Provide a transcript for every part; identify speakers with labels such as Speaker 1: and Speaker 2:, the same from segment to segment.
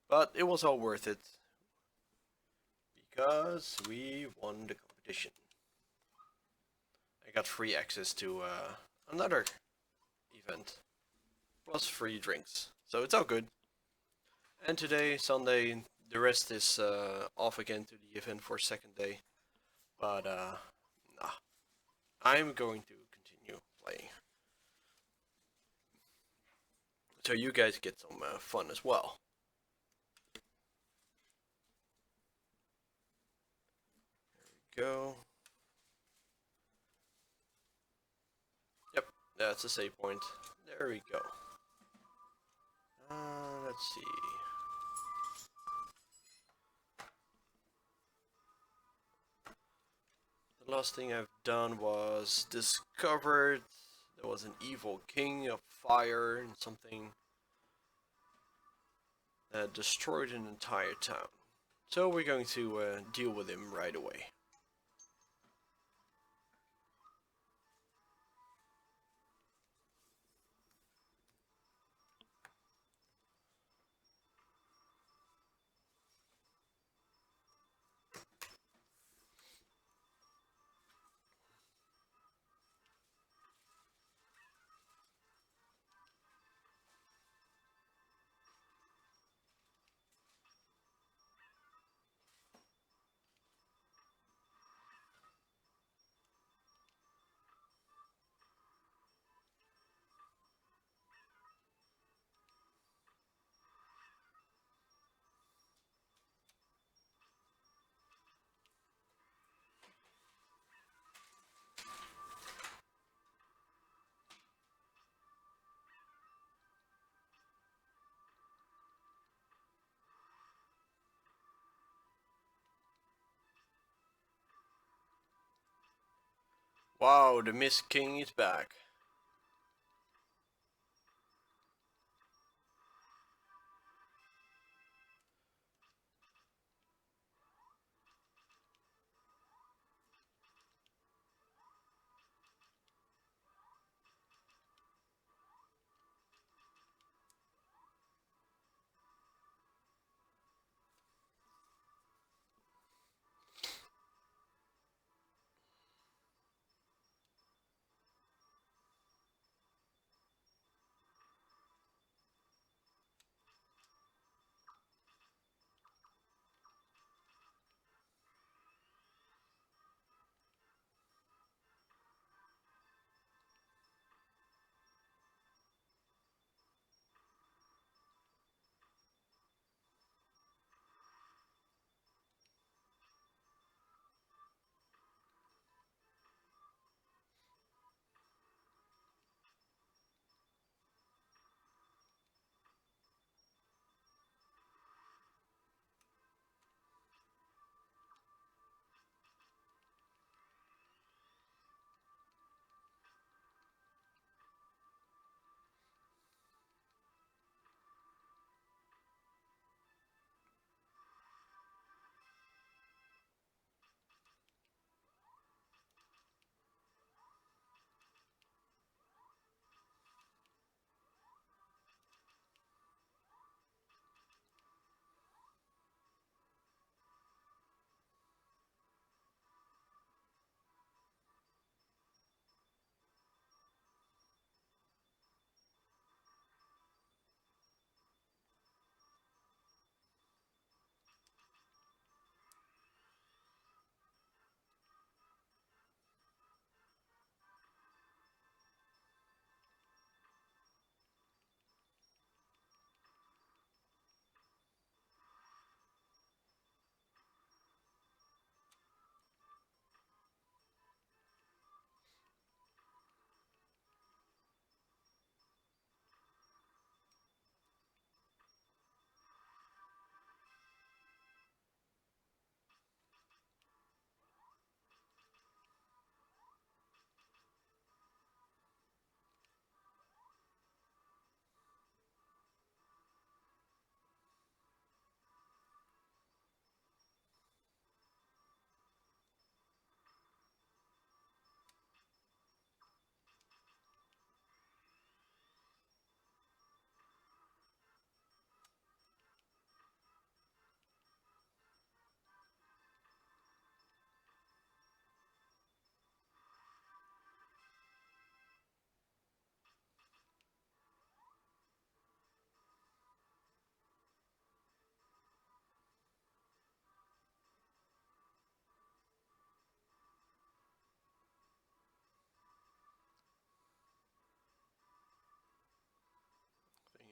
Speaker 1: But it was all worth it because we won the competition. I got free access to another event, plus free drinks, so it's all good. And today, Sunday, the rest is off again to the event for second day. But nah, I'm going to continue playing, so you guys get some fun as well. There we go. Yep, that's a save point. There we go. Let's see. The last thing I've done was discovered there was an evil king of fire and something that destroyed an entire town. So we're going to deal with him right away. Wow, the Mist King is back.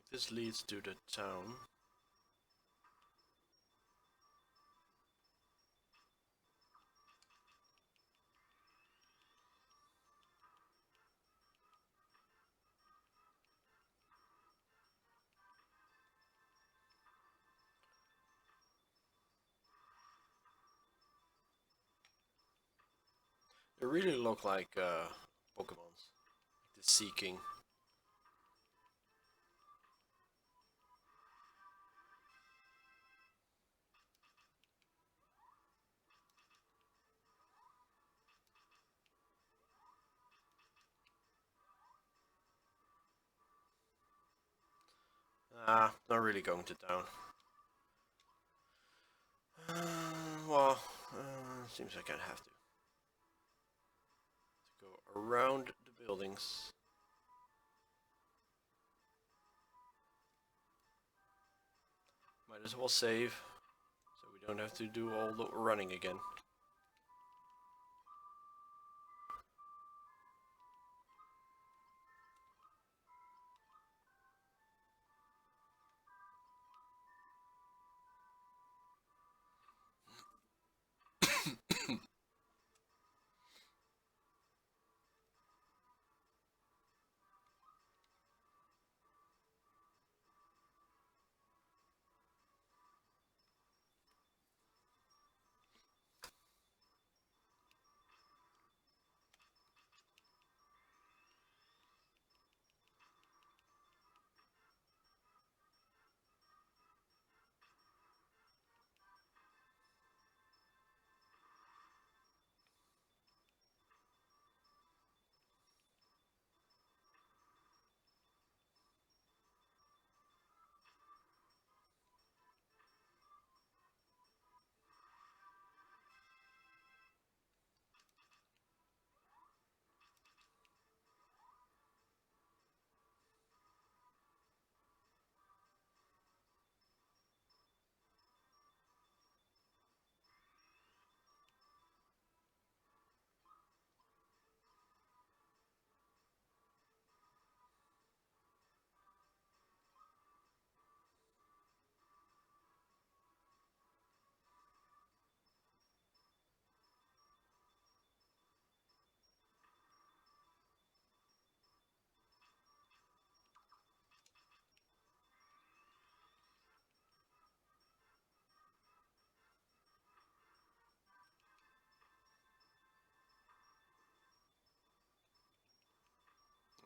Speaker 1: This leads to the town. They really look like Pokemons. Like the Seeking. Not really going to town. Well, seems like I have to. Go around the buildings. Might as well save, so we don't have to do all the running again.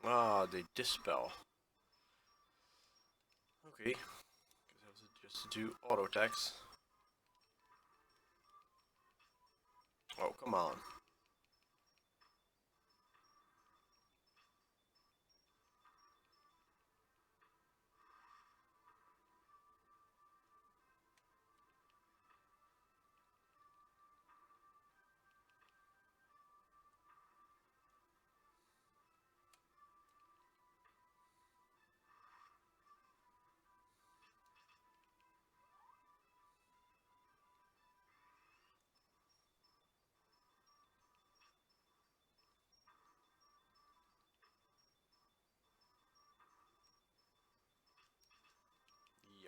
Speaker 1: Ah, they dispel. Okay, guess I have to just do auto attacks. Oh, come on.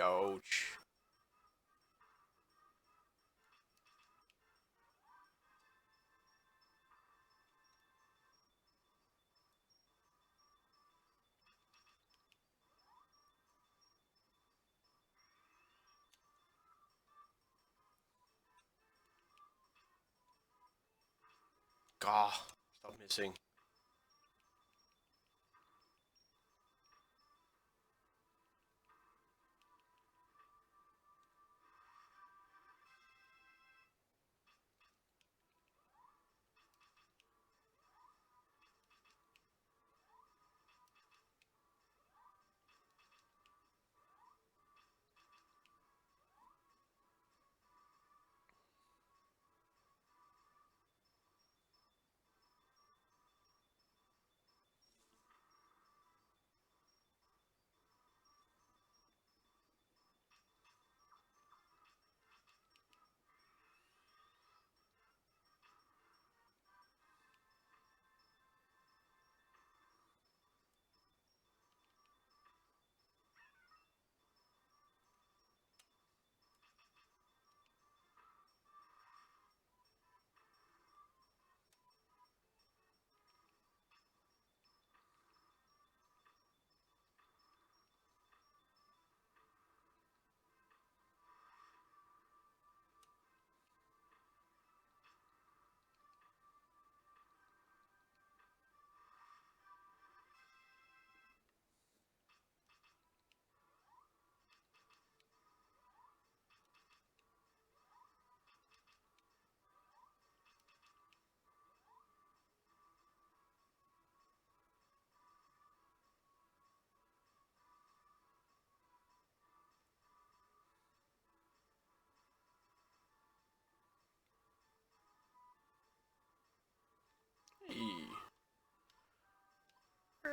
Speaker 1: Ouch. Gah, stop missing.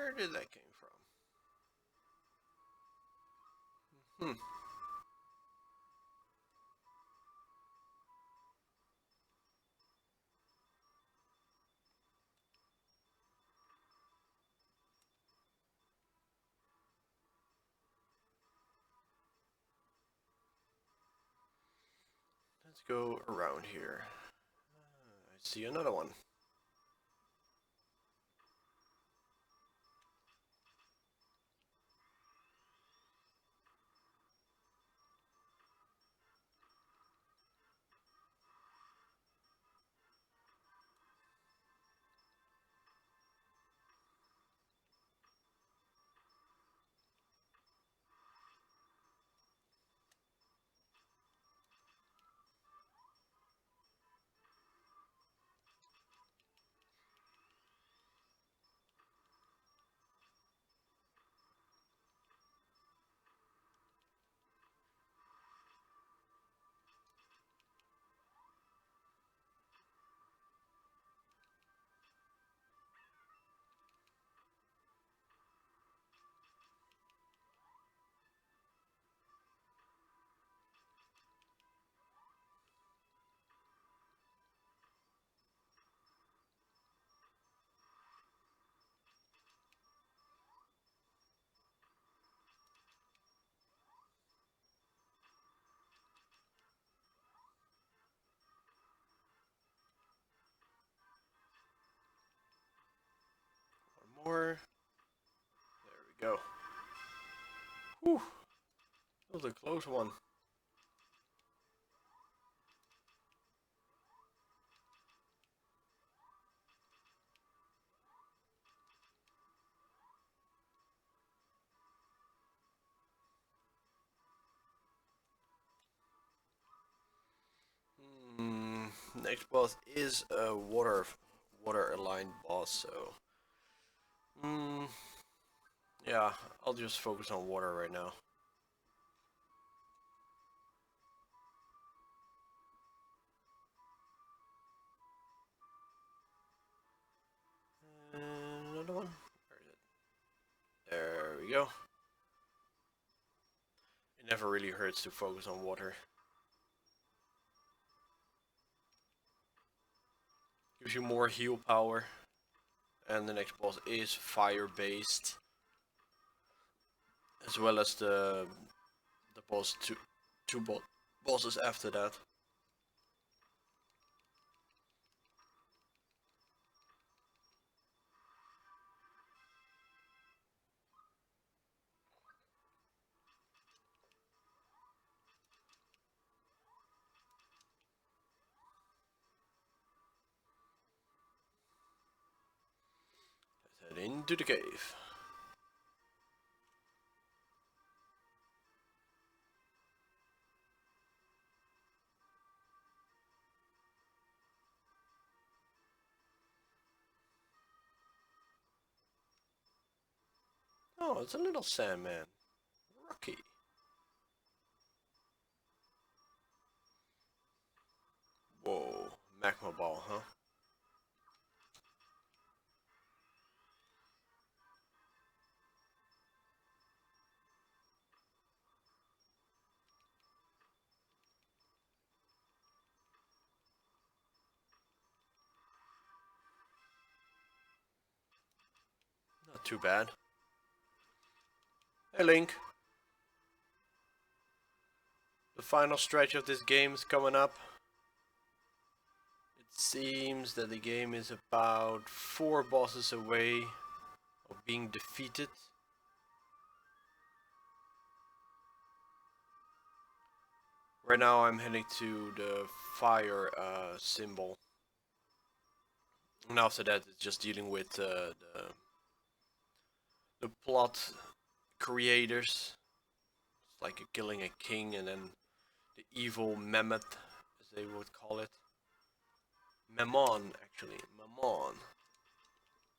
Speaker 1: Where did that came from? Let's go around here. I see another one. One more. There we go. Whew. That was a close one. Next boss is a water aligned boss, so yeah, I'll just focus on water right now. Another one. Where is it? There we go. It never really hurts to focus on water. Gives you more heal power. And the next boss is fire based. As well as the boss two bosses after that. Let's head into the cave. Oh, it's a little sandman. Rocky. Whoa, magma ball, huh? Not too bad. Hey Link. The final stretch of this game is coming up. It seems that the game is about 4 bosses away of being defeated. Right now I'm heading to the fire symbol. And after that it's just dealing with the plot creators. It's like killing a king and then the evil mammoth, as they would call it. Mammon, actually. Mammon.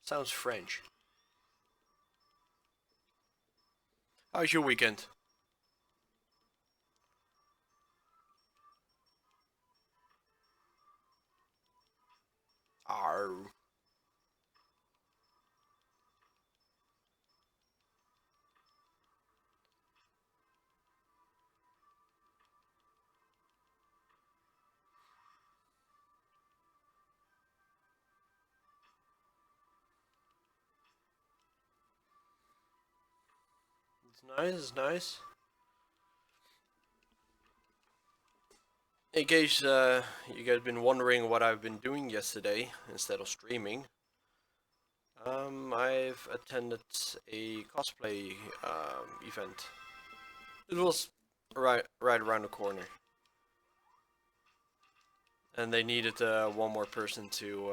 Speaker 1: Sounds French. How's your weekend? Arr. It's nice, it's nice. In case you guys been wondering what I've been doing yesterday instead of streaming, I've attended a cosplay event. It was right around the corner, and they needed one more person to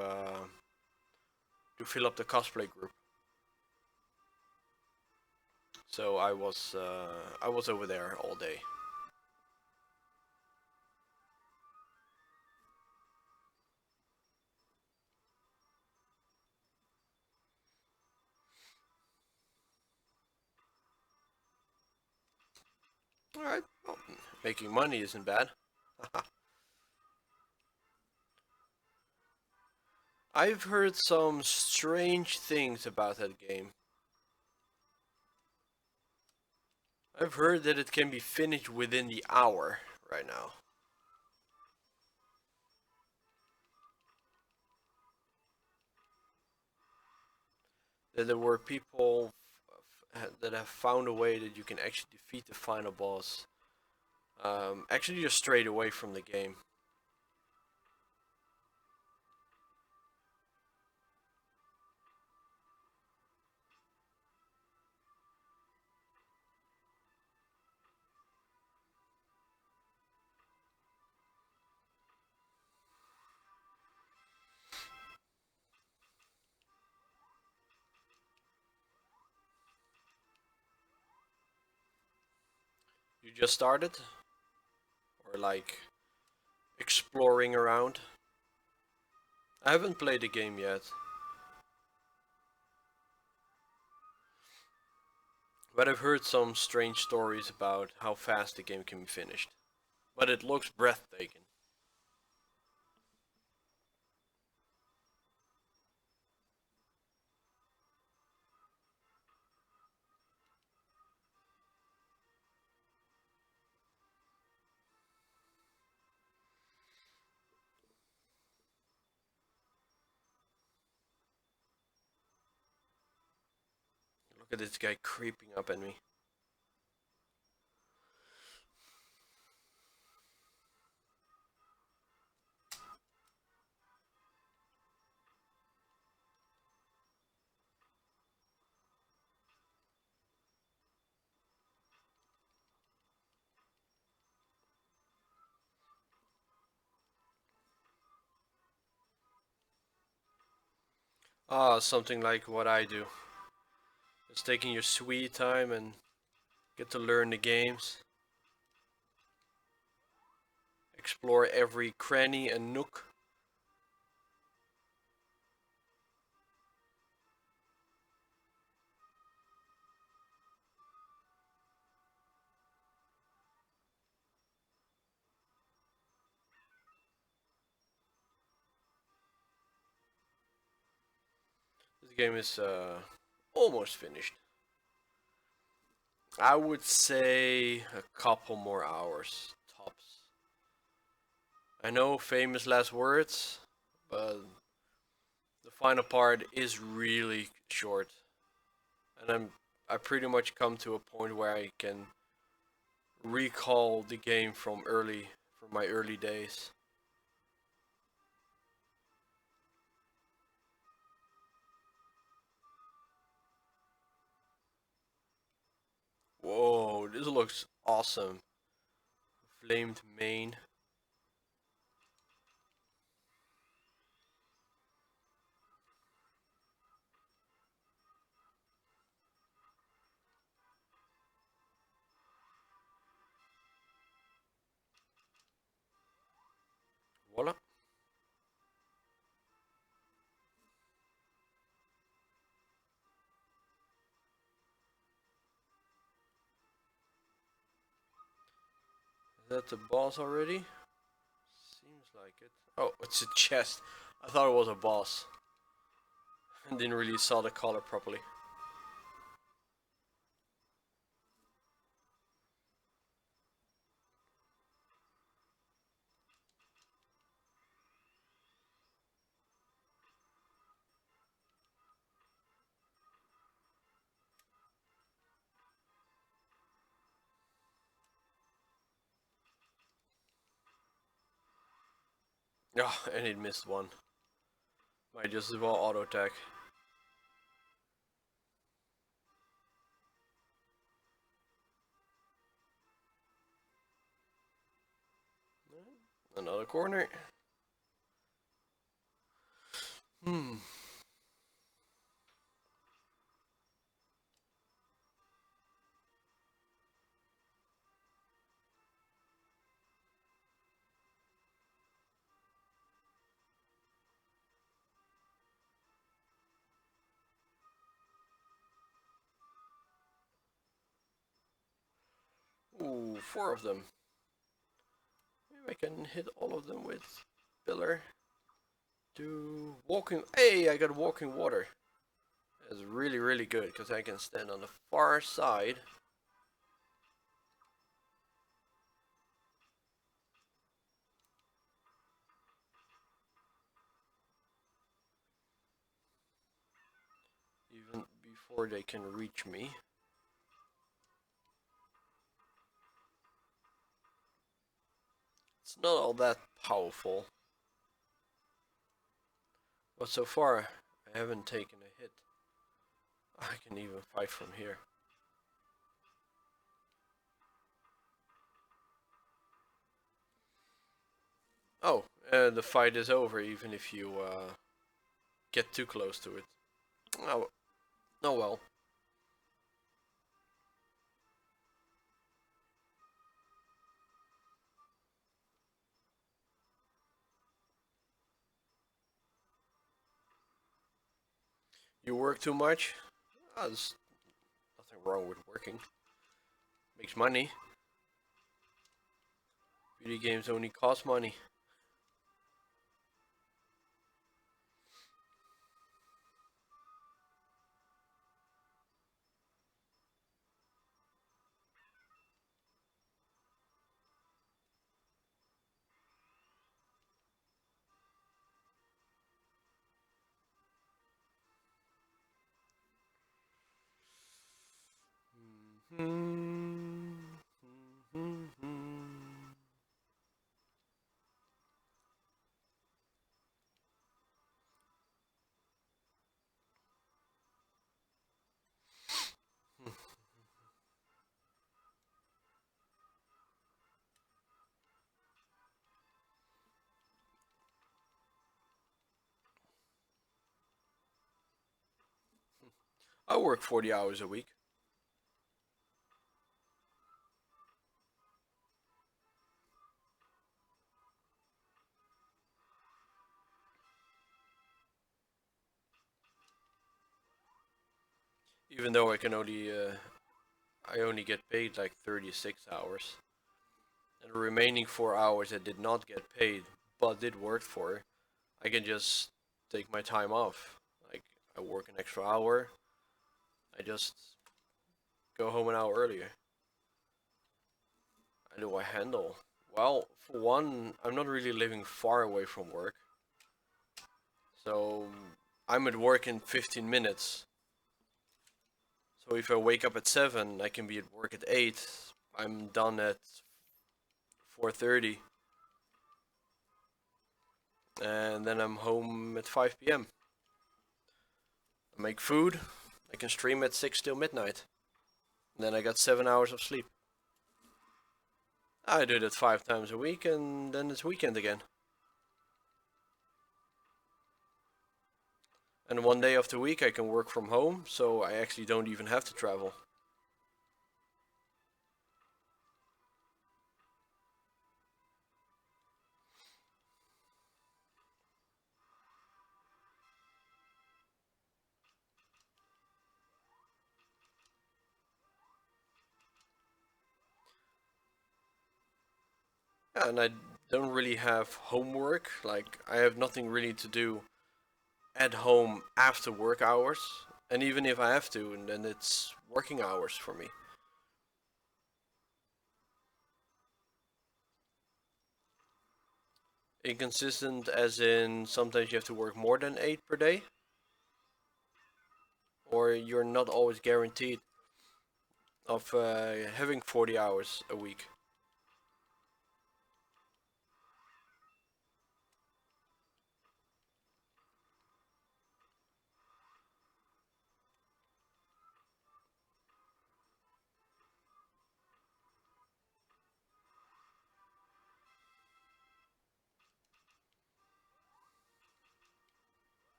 Speaker 1: fill up the cosplay group. So I was over there all day. All right, well, making money isn't bad. I've heard some strange things about that game. I've heard that it can be finished within the hour right now. That there were people that have found a way that you can actually defeat the final boss. Actually, just straight away from the game. You just started? Or like exploring around? I haven't played the game yet. But I've heard some strange stories about how fast the game can be finished. But it looks breathtaking. Look at this guy creeping up at me. Ah, something like what I do. It's taking your sweet time and get to learn the games. Explore every cranny and nook. This game is almost finished. I would say a couple more hours tops. I know famous last words, but the final part is really short, and I pretty much come to a point where I can recall the game from my early days. Whoa, this looks awesome. Flamed mane. Voila. Is that the boss already? Seems like it. Oh, it's a chest. I thought it was a boss. I didn't really saw the color properly. Oh, and it missed one. Might just as well auto attack. Another corner. Hmm. Ooh, 4 of them. Maybe I can hit all of them with pillar. Do walking. Hey, I got walking water. That's really, really good because I can stand on the far side. Even before they can reach me. It's not all that powerful. But so far, I haven't taken a hit. I can even fight from here. Oh, the fight is over even if you get too close to it. Oh, oh well. You work too much? Oh, there's nothing wrong with working. Makes money. Video games only cost money. I work 40 hours a week. Even though I only get paid like 36 hours. And the remaining 4 hours I did not get paid, but did work for, I can just take my time off. Like, I work an extra hour, I just go home an hour earlier. How do I handle? Well, for one, I'm not really living far away from work. So, I'm at work in 15 minutes. So if I wake up at 7, I can be at work at 8. I'm done at 4:30. And then I'm home at 5 p.m. I make food. I can stream at 6 till midnight. And then I got 7 hours of sleep. I do that 5 times a week and then it's weekend again. And one day of the week I can work from home, so I actually don't even have to travel. Yeah, and I don't really have homework. Like, I have nothing really to do at home after work hours. And even if I have to, then it's working hours for me. Inconsistent as in sometimes you have to work more than 8 per day, or you're not always guaranteed of having 40 hours a week.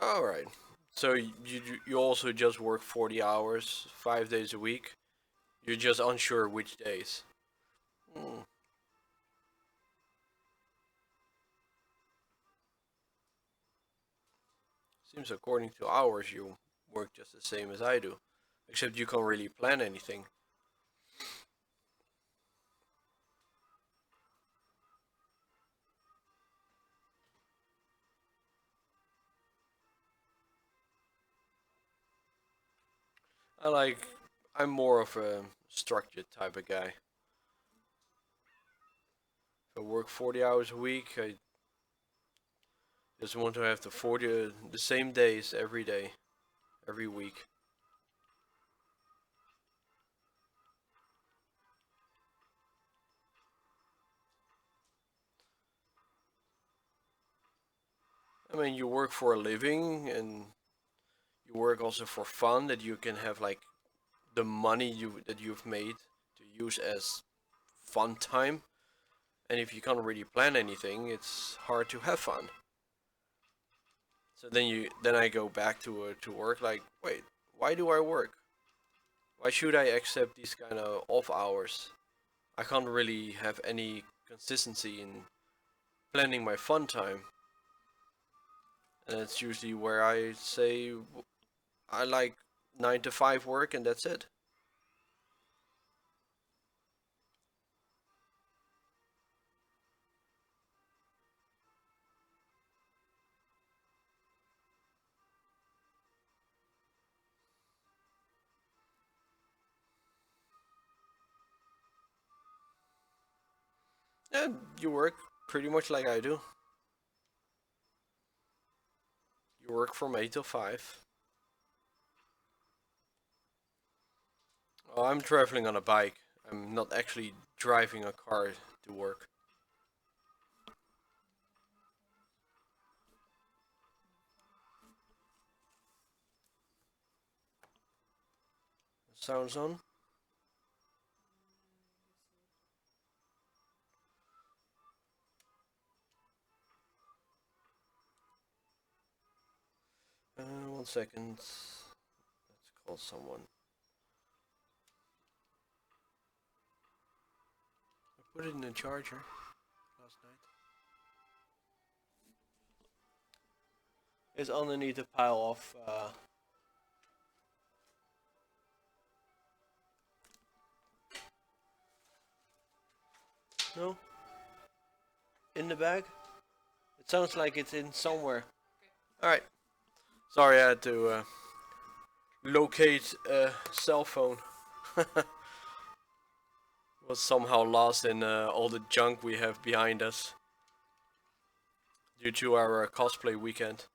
Speaker 1: All right. So you also just work 40 hours, 5 days a week. You're just unsure which days. Hmm. Seems according to hours you work just the same as I do, except you can't really plan anything. I like. I'm more of a structured type of guy. If I work 40 hours a week, I just want to have the same days every day, every week. I mean, you work for a living and you work also for fun that you can have like the money you've made to use as fun time. And if you can't really plan anything, it's hard to have fun. So then I go back to work like, wait, why do I work? Why should I accept these kind of off hours? I can't really have any consistency in planning my fun time. And that's usually where I say I like 9 to 5 work and that's it. And you work pretty much like I do. You work from 8 till 5. Oh, I'm traveling on a bike. I'm not actually driving a car to work. Sounds on. 1 second. Let's call someone. I put it in the charger last night. It's underneath a pile of. No, in the bag. It sounds like it's in somewhere. All right. Sorry, I had to locate a cell phone. Was somehow lost in all the junk we have behind us due to our cosplay weekend.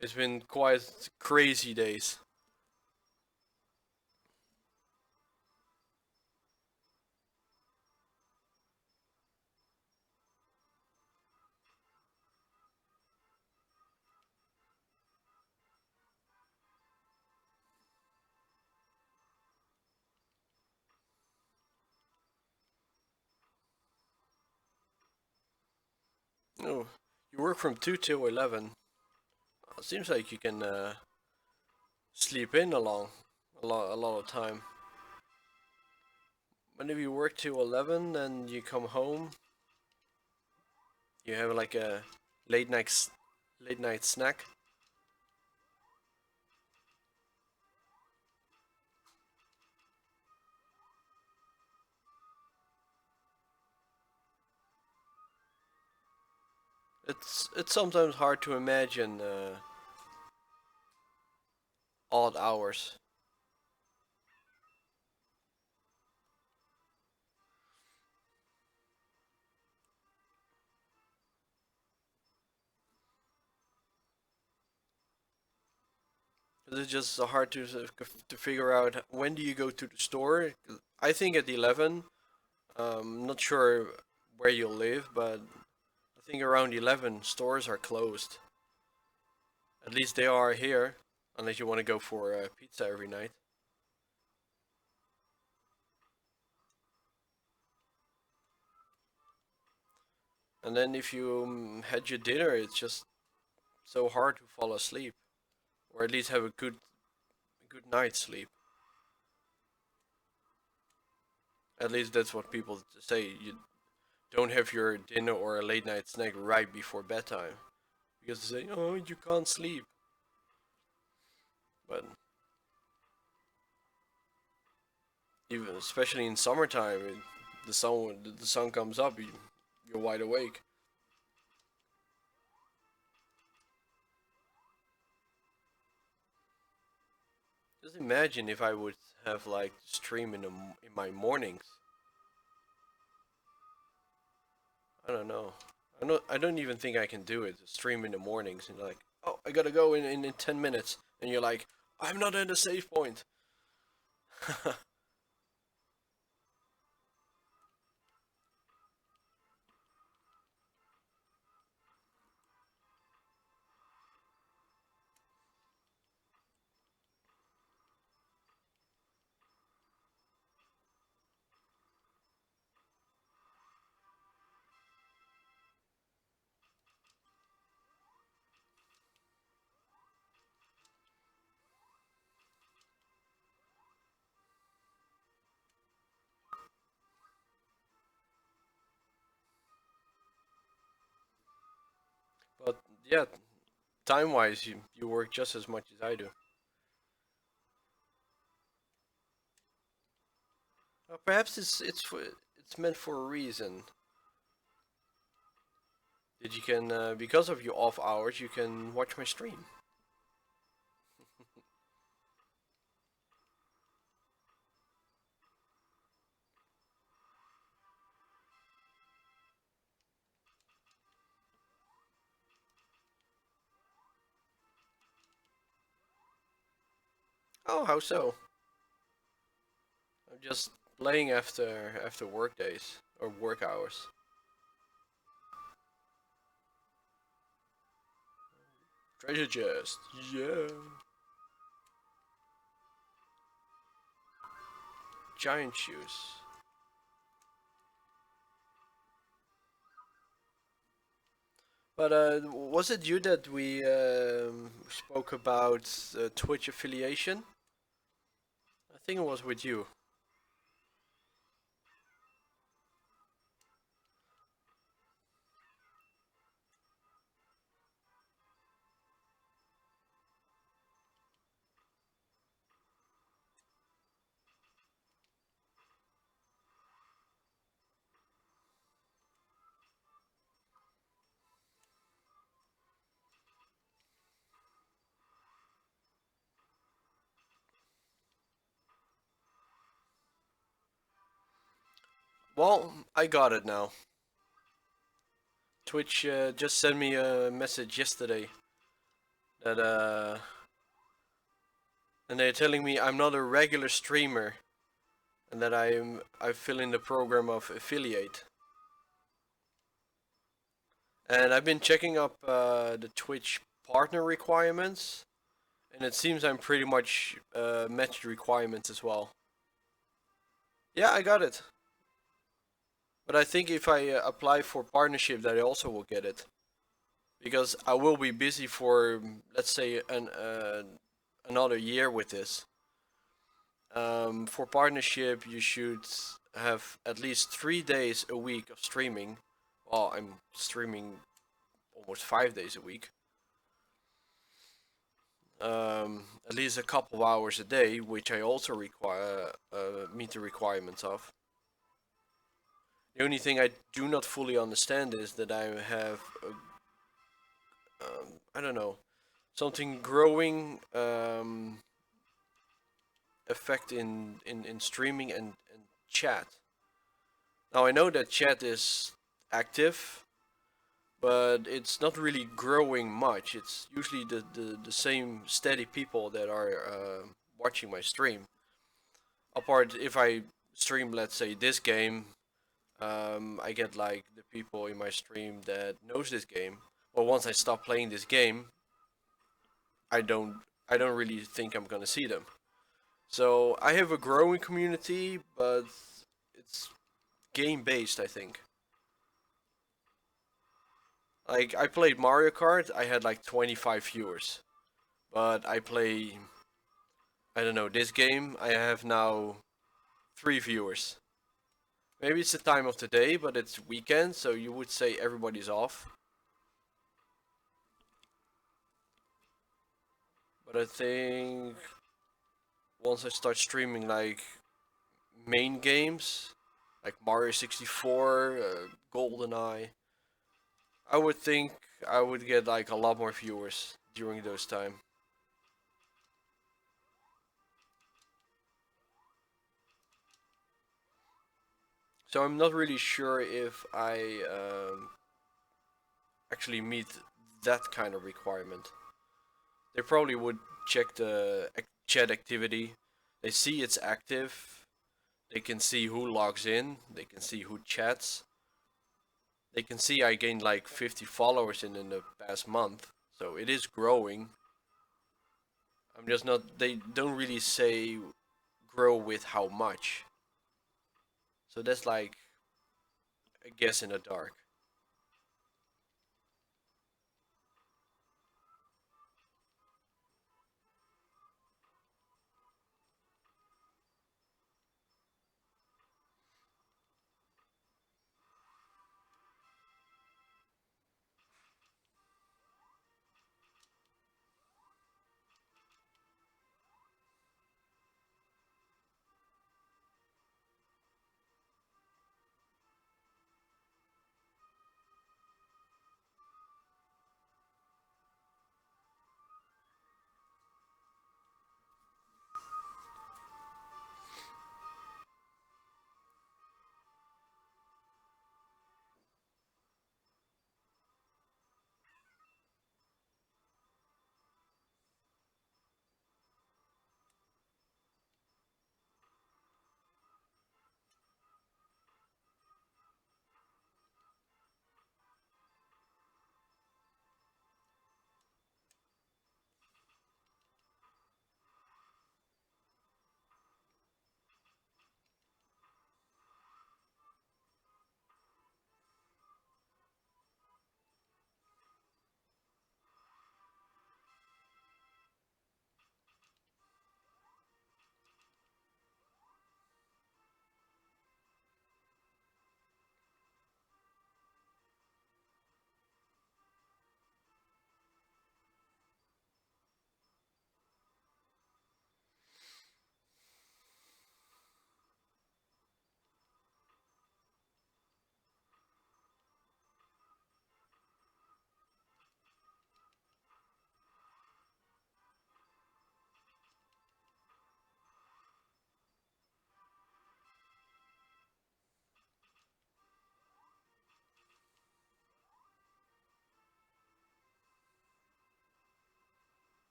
Speaker 1: It's been quite crazy days. Oh, you work from 2 till 11. Seems like you can sleep in a lot of time. But if you work till 11 and you come home, you have like a late night late night snack. It's sometimes hard to imagine odd hours. It's just hard to figure out when do you go to the store. I think at 11. Not sure where you live, but I think around 11 stores are closed. At least they are here, unless you want to go for pizza every night. And then if you had your dinner, it's just so hard to fall asleep, or at least have a good night's sleep. At least that's what people say. You don't have your dinner or a late night snack right before bedtime because they say, "Oh, you can't sleep." But even especially in summertime, the sun comes up, you're wide awake. Just imagine if I would have like stream in my mornings. I don't know. I don't even think I can do it. Stream in the mornings and like, oh, I gotta go in 10 minutes, and you're like, I'm not at a save point. But yeah, time-wise, you work just as much as I do. Perhaps it's meant for a reason. That you can because of your off hours, you can watch my stream. Oh, how so? I'm just playing after work days or work hours. Treasure chest, yeah. Giant shoes. But was it you that we spoke about Twitch affiliation? I think it was with you. Well, I got it now. Twitch just sent me a message yesterday that and they're telling me I'm not a regular streamer and that I fill in the program of affiliate. And I've been checking up the Twitch partner requirements, and it seems I'm pretty much met the requirements as well. Yeah, I got it. But I think if I apply for partnership, that I also will get it. Because I will be busy for, let's say, another year with this. For partnership, you should have at least 3 days a week of streaming. Well, I'm streaming almost 5 days a week. At least a couple of hours a day, which I also require meet the requirements of. The only thing I do not fully understand is that I have I don't know, something growing effect in streaming and chat. Now I know that chat is active, but it's not really growing much. It's usually the same steady people that are watching my stream. Apart if I stream, let's say, this game, I get like the people in my stream that knows this game. But once I stop playing this game, I don't I don't really think I'm gonna see them. So I have a growing community, but it's game based, I think. Like, I played Mario Kart, I had like 25 viewers. But I don't know, this game, I have now 3 viewers. Maybe it's the time of the day, but it's weekend, so you would say everybody's off. But I think once I start streaming like main games, like Mario 64, GoldenEye, I would think I would get like a lot more viewers during those time. So I'm not really sure if I actually meet that kind of requirement. They probably would check the chat activity. They see it's active. They can see who logs in. They can see who chats. They can see I gained like 50 followers in the past month. So it is growing. I'm just not. They don't really say grow with how much. So that's like a guess in the dark.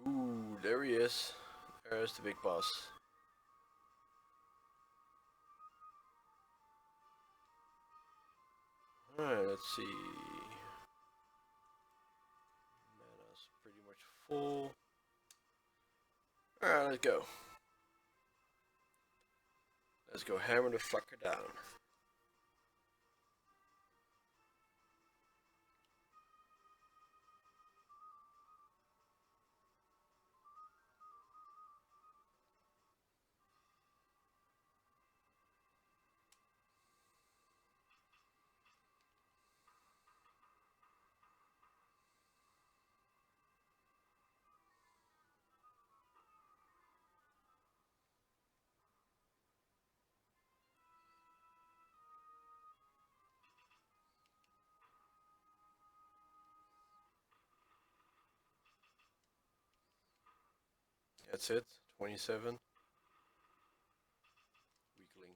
Speaker 1: Ooh, there he is. There's the big boss. Alright, let's see. Mana's pretty much full. Alright, let's go. Let's go hammer the fucker down. That's it. 27. Weakling.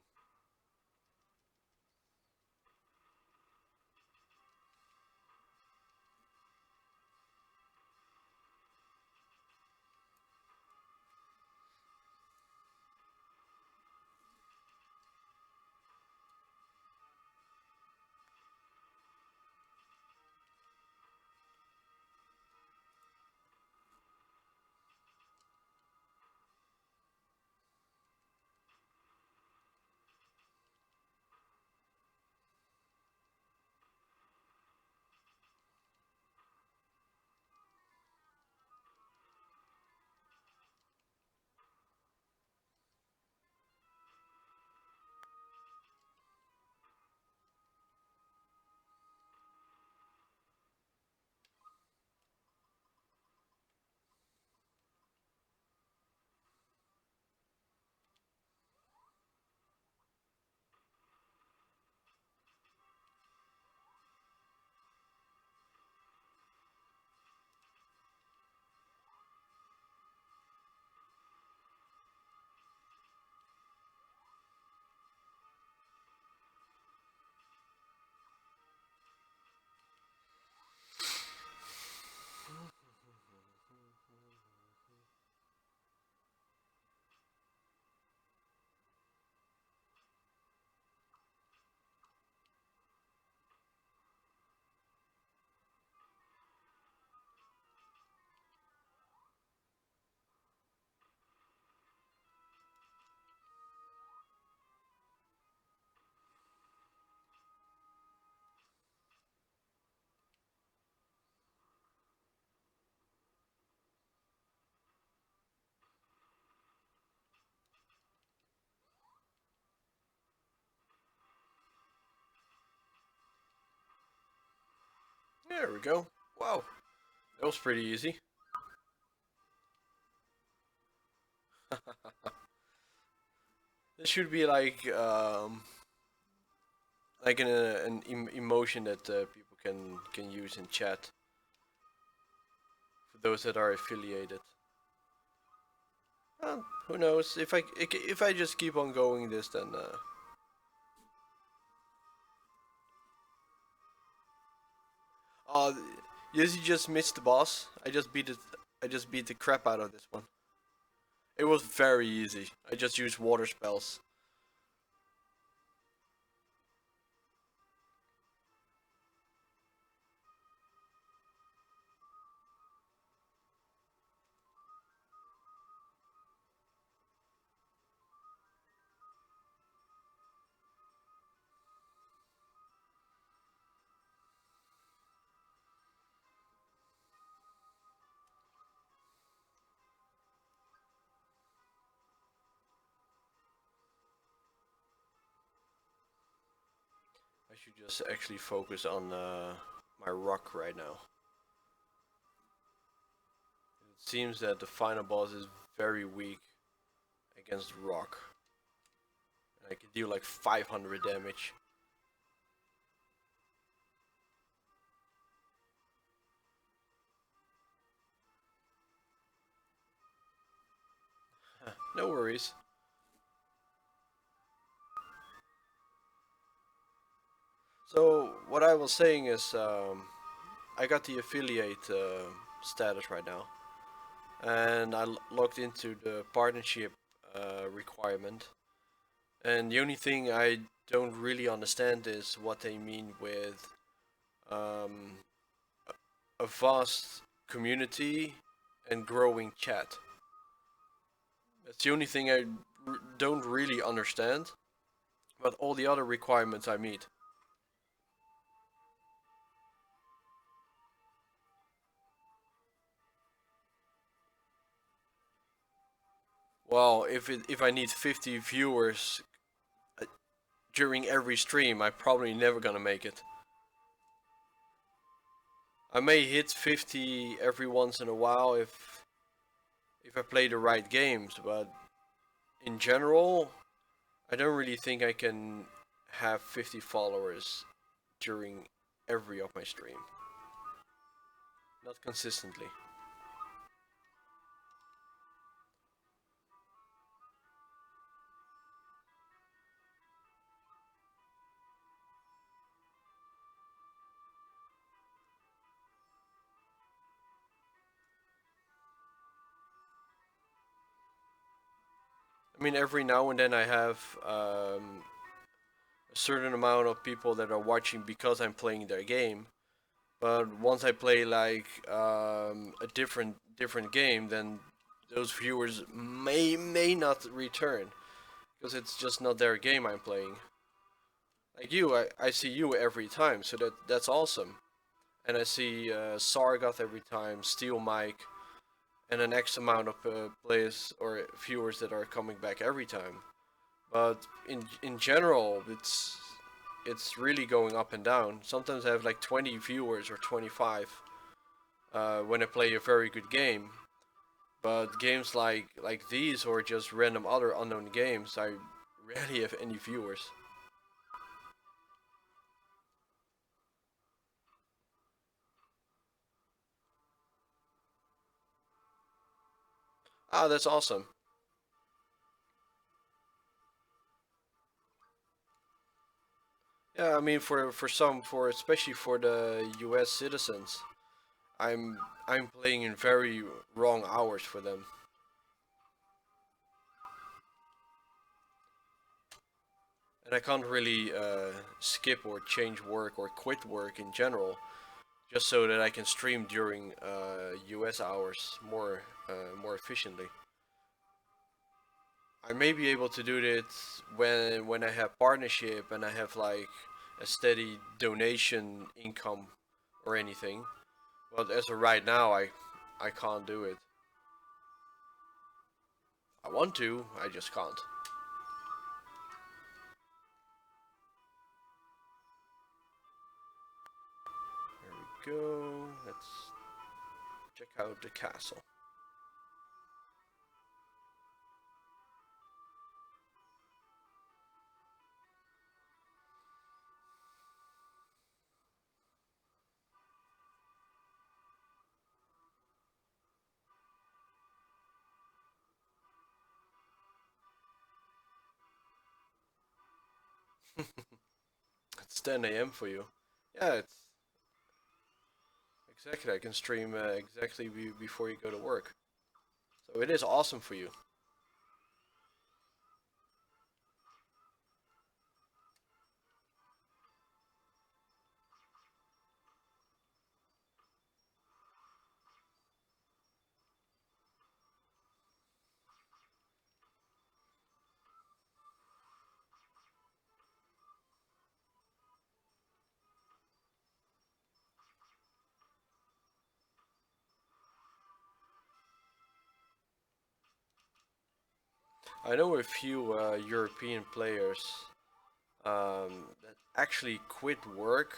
Speaker 1: There we go. Wow. That was pretty easy. This should be like an emotion that people can use in chat for those that are affiliated. Who knows? If I just keep on going this, then uh, yes, you just missed the boss. I just beat it. I just beat the crap out of this one. It was very easy. I just used water spells. I should just actually focus on my rock right now. It seems that the final boss is very weak against rock. And I can deal like 500 damage. No worries. So what I was saying is, I got the affiliate status right now, and I logged into the partnership requirement. And the only thing I don't really understand is what they mean with um, a vast community and growing chat. That's the only thing I don't really understand, but all the other requirements I meet. Well, if I need 50 viewers during every stream, I'm probably never gonna make it. I may hit 50 every once in a while if I play the right games, but in general, I don't really think I can have 50 followers during every of my stream. Not consistently. I mean, every now and then I have a certain amount of people that are watching because I'm playing their game. But once I play like a different game, then those viewers may not return because it's just not their game I'm playing. Like you, I see you every time, so that's awesome. And I see Sargoth every time, Steel Mike, and an X amount of players or viewers that are coming back every time. But in general, it's really going up and down. Sometimes I have like 20 viewers or 25 when I play a very good game. But games like these or just random other unknown games, I rarely have any viewers. Ah, that's awesome. Yeah, I mean for especially for the U.S. citizens, I'm I'm playing in very wrong hours for them, and I can't really skip or change work or quit work in general just so that I can stream during U.S. hours more efficiently. I may be able to do this when I have partnership and I have like a steady donation income or anything. But as of right now, I can't do it. I want to, I just can't. There we go. Let's check out the castle. It's 10 a.m. for you. Yeah, it's exactly. I can stream exactly before you go to work. So it is awesome for you. I know a few European players that actually quit work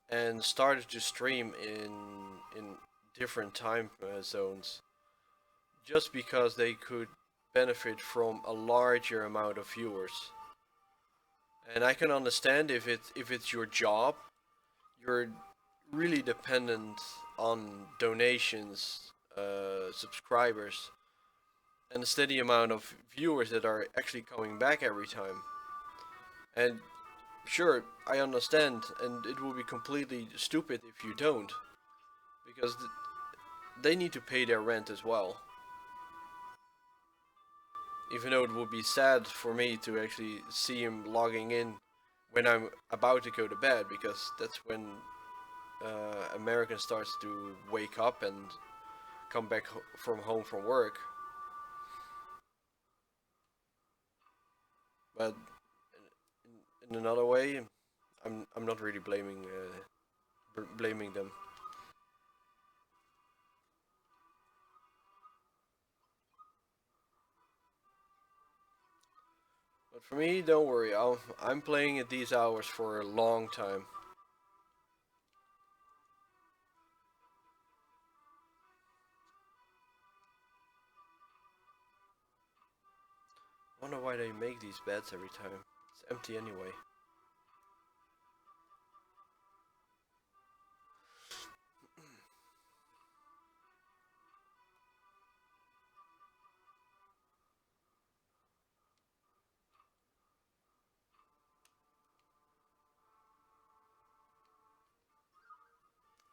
Speaker 1: and started to stream in different time zones just because they could benefit from a larger amount of viewers. And I can understand if it's your job, you're really dependent on donations, subscribers, and a steady amount of viewers that are actually coming back every time. And sure, I understand, and it will be completely stupid if you don't, because they need to pay their rent as well. Even though it would be sad for me to actually see him logging in when I'm about to go to bed, because that's when American starts to wake up and come back from home from work. But in another way, I'm not really blaming them. But for me, don't worry. I'm playing at these hours for a long time. Wonder why they make these beds every time. It's empty anyway.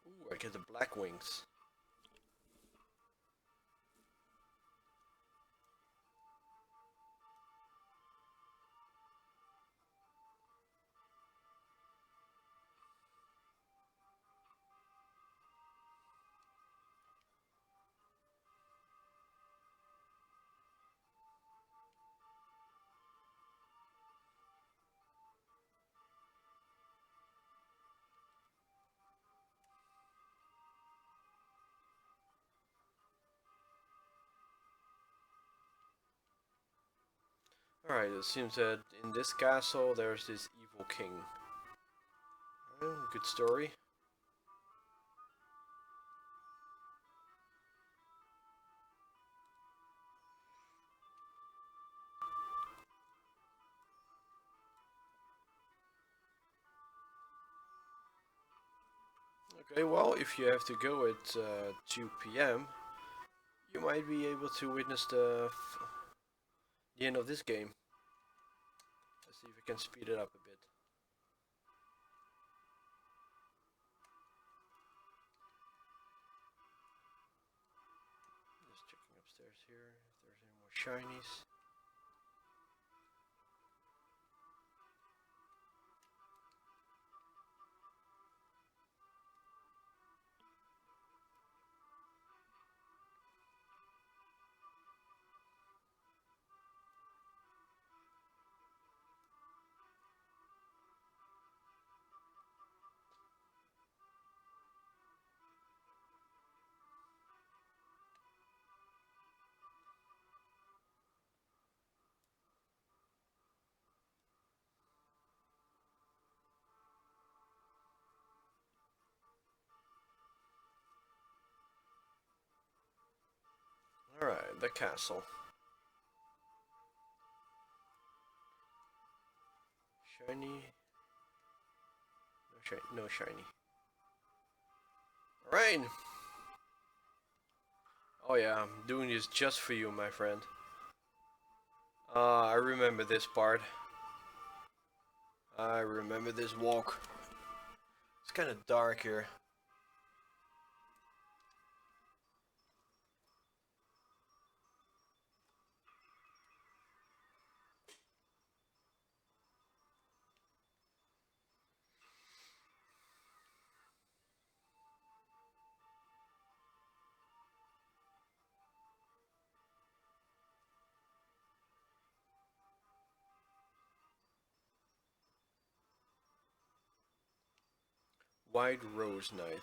Speaker 1: Ooh, I get the black wings. Alright, it seems that in this castle there's this evil king. Good story. Okay, well, if you have to go at 2 p.m., you might be able to witness the end of this game. Let's see if we can speed it up a bit. Just checking upstairs here if there's any more shinies. Alright, the castle. Shiny. No shiny. Rain! Oh yeah, I'm doing this just for you, my friend. I remember this part. I remember this walk. It's kind of dark here. White Rose Knight.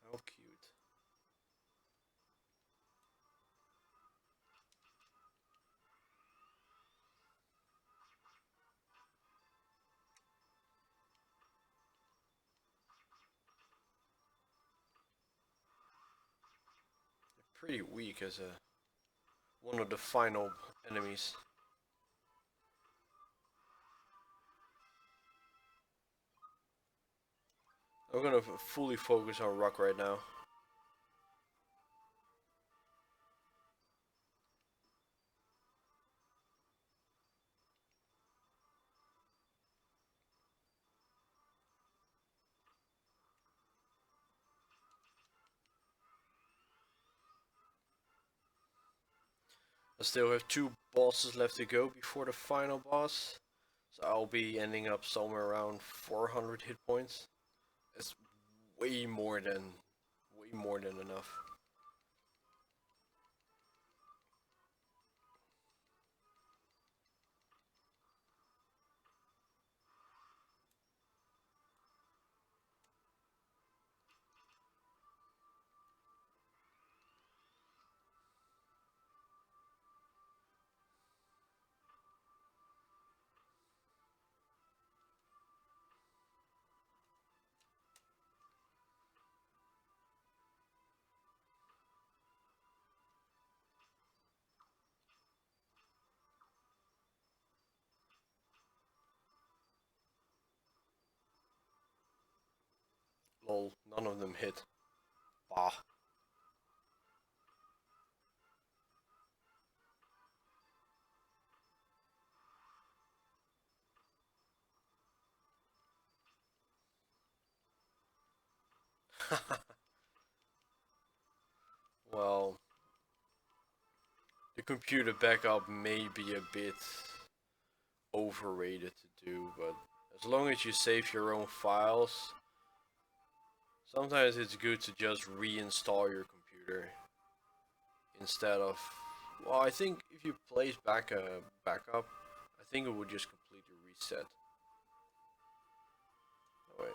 Speaker 1: How cute. Pretty weak as one of the final enemies. I'm gonna fully focus on rock right now. I still have 2 bosses left to go before the final boss. So I'll be ending up somewhere around 400 hit points. It's way more than enough. Well, none of them hit. Bah. Well, the computer backup may be a bit overrated to do, but as long as you save your own files, sometimes it's good to just reinstall your computer instead of. Well, I think if you place back a backup, I think it would just completely reset. Oh, wait,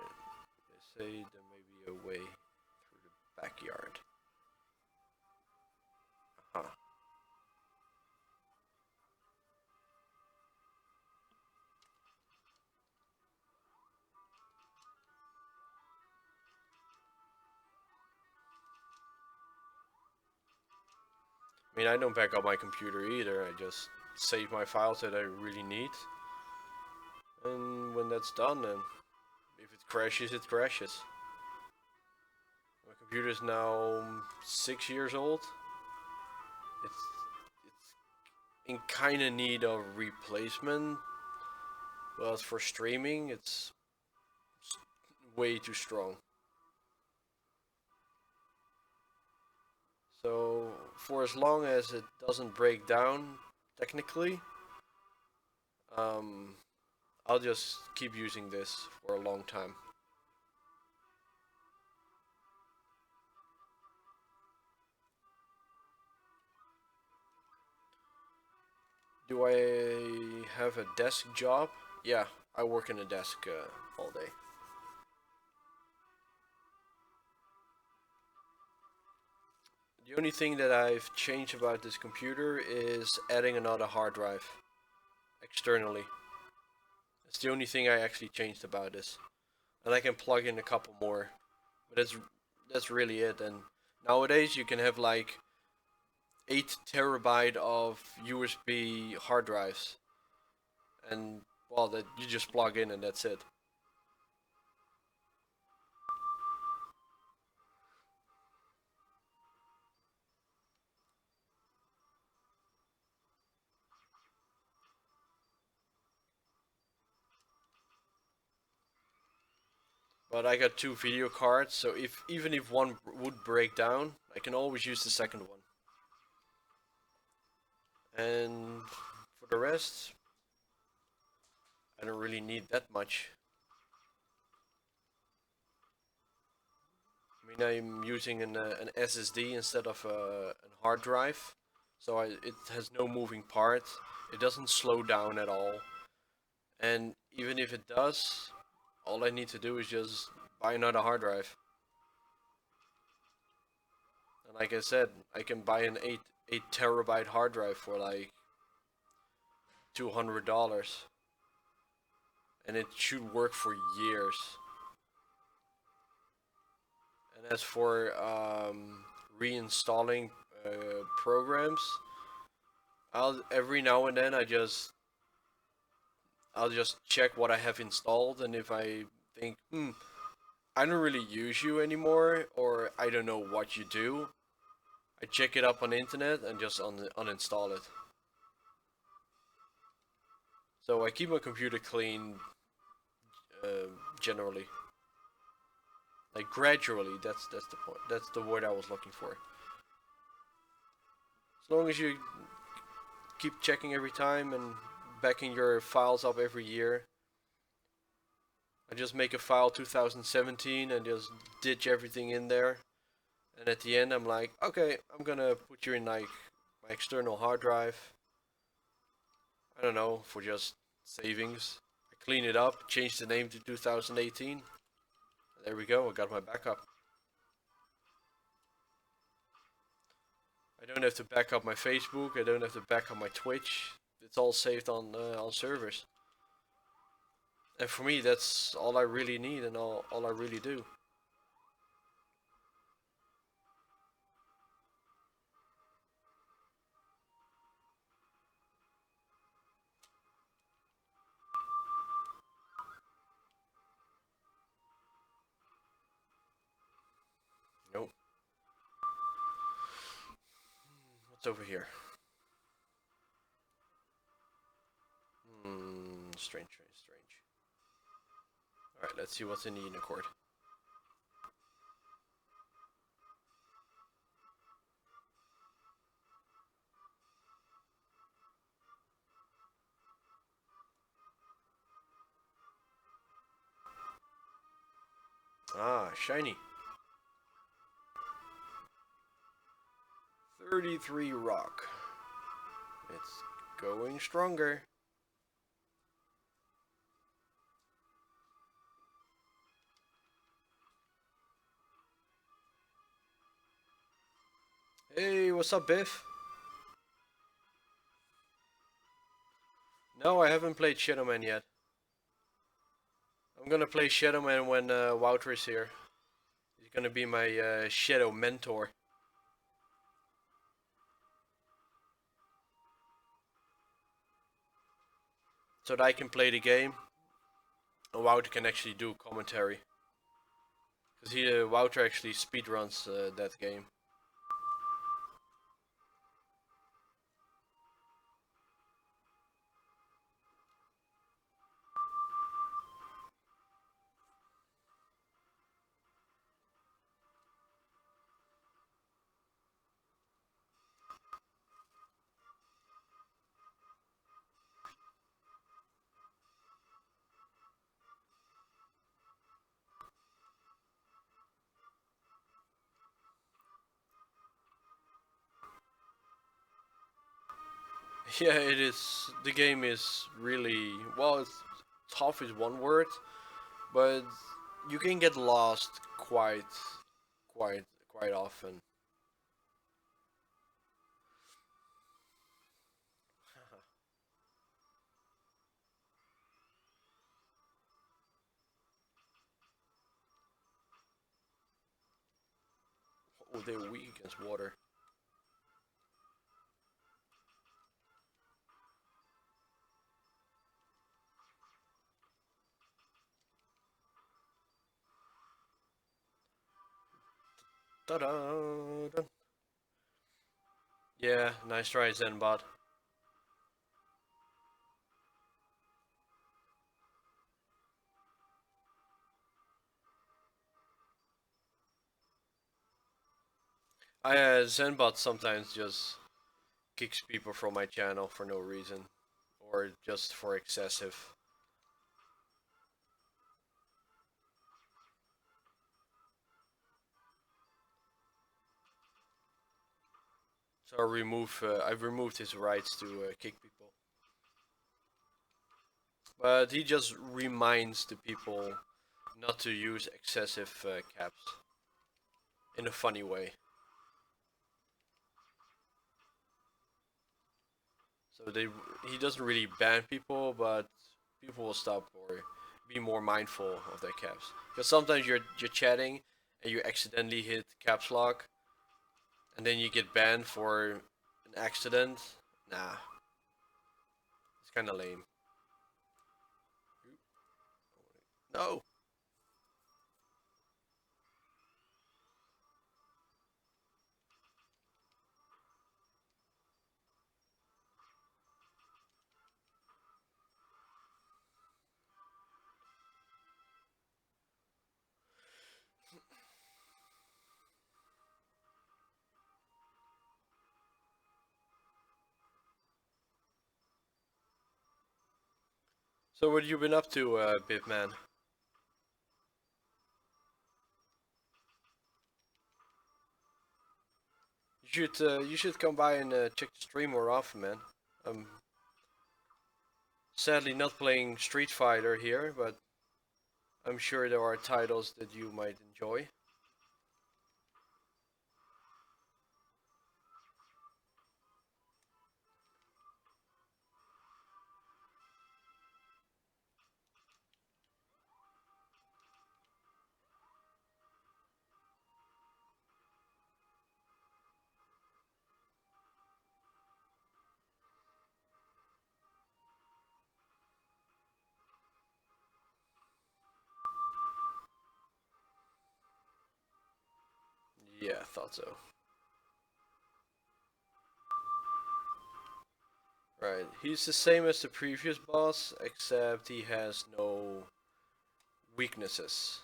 Speaker 1: they say there may be a way through the backyard. Huh. I mean, I don't back up my computer either. I just save my files that I really need. And when that's done, then if it crashes, it crashes. My computer is now 6 years old. It's in kind of need of replacement. But for streaming, it's way too strong. So for as long as it doesn't break down, technically, um, I'll just keep using this for a long time. Do I have a desk job? Yeah, I work in a desk all day. The only thing that I've changed about this computer is adding another hard drive externally. That's the only thing I actually changed about this. And I can plug in a couple more, but that's really it. And nowadays you can have like 8 terabyte of USB hard drives, and well, that you just plug in and that's it. But I got two video cards, so if even if one would break down, I can always use the second one. And for the rest, I don't really need that much. I mean, I'm using an SSD instead of a hard drive, so it has no moving parts. It doesn't slow down at all, and even if it does, all I need to do is just buy another hard drive. And like I said, I can buy an 8 terabyte hard drive for like $200, and it should work for years. And as for reinstalling programs, I'll every now and then I'll just check what I have installed, and if I think, I don't really use you anymore, or I don't know what you do, I check it up on the internet and just uninstall it. So I keep my computer clean, generally, like gradually. That's the point. That's the word I was looking for. As long as you keep checking every time and backing your files up every year. I just make a file 2017 and just ditch everything in there. And at the end, I'm like, okay, I'm gonna put you in like my external hard drive. I don't know, for just savings. I clean it up, change the name to 2018. There we go, I got my backup. I don't have to back up my Facebook, I don't have to back up my Twitch. It's all saved on servers. And for me, that's all I really need and all I really do. What's over here? Strange. Alright, let's see what's in the inner cord. Ah, shiny. 33 rock. It's going stronger. Hey, what's up, Biff? No, I haven't played Shadow Man yet. I'm gonna play Shadow Man when Wouter is here. He's gonna be my Shadow mentor. So that I can play the game. And Wouter can actually do commentary. Because Wouter actually speedruns that game. Yeah, it is. The game is really well. It's tough is one word, but you can get lost quite, quite often. Oh, they're weak against water. Ta-da! Yeah, nice try, Zenbot. Zenbot sometimes just kicks people from my channel for no reason, or just for excessive. So I've removed his rights to kick people. But he just reminds the people not to use excessive caps in a funny way. So he doesn't really ban people, but people will stop or be more mindful of their caps. Because sometimes you're chatting and you accidentally hit caps lock, and then you get banned for an accident. Nah, it's kind of lame. No. So what have you been up to, Bipman? You should come by and check the stream more often, man. I'm sadly not playing Street Fighter here, but I'm sure there are titles that you might enjoy. Yeah, I thought so. He's the same as the previous boss, except he has no weaknesses.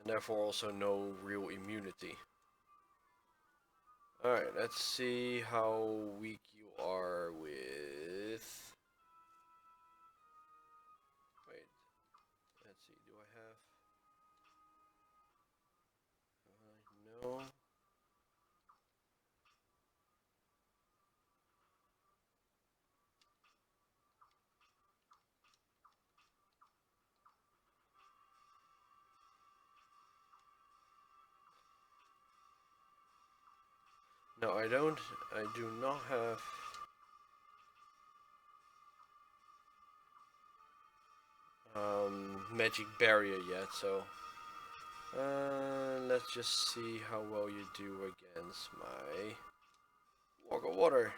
Speaker 1: And therefore also no real immunity. Alright, let's see how weak you are with... Wait, let's see, do I have... no. No, I don't. I do not have... magic barrier yet, so... let's just see how well you do against my... Walk of Water.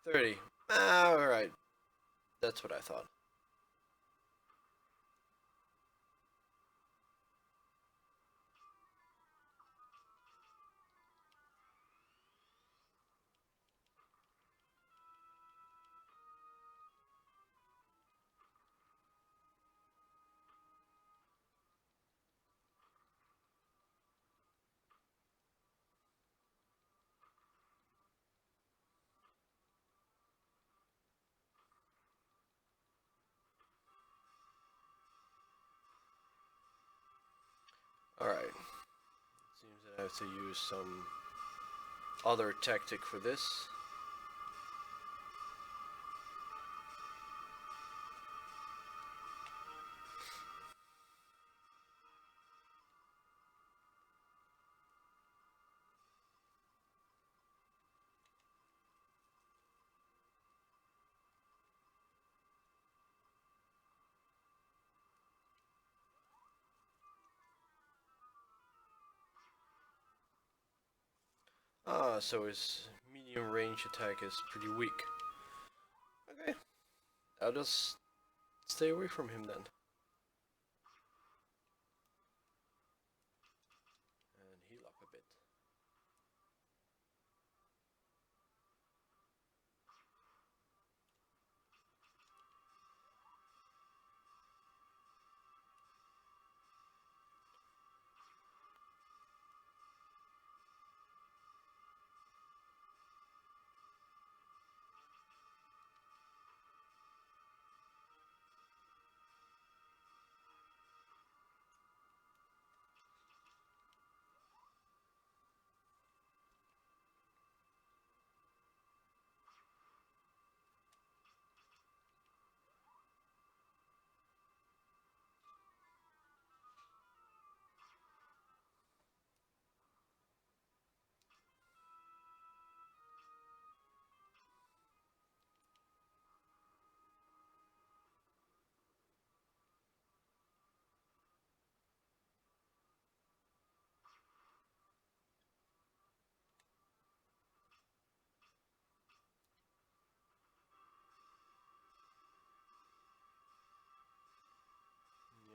Speaker 1: 30. Alright. That's what I thought. Alright. Seems that I have to use some other tactic for this. Ah, so his medium range attack is pretty weak. Okay. I'll just stay away from him then. And heal up a bit.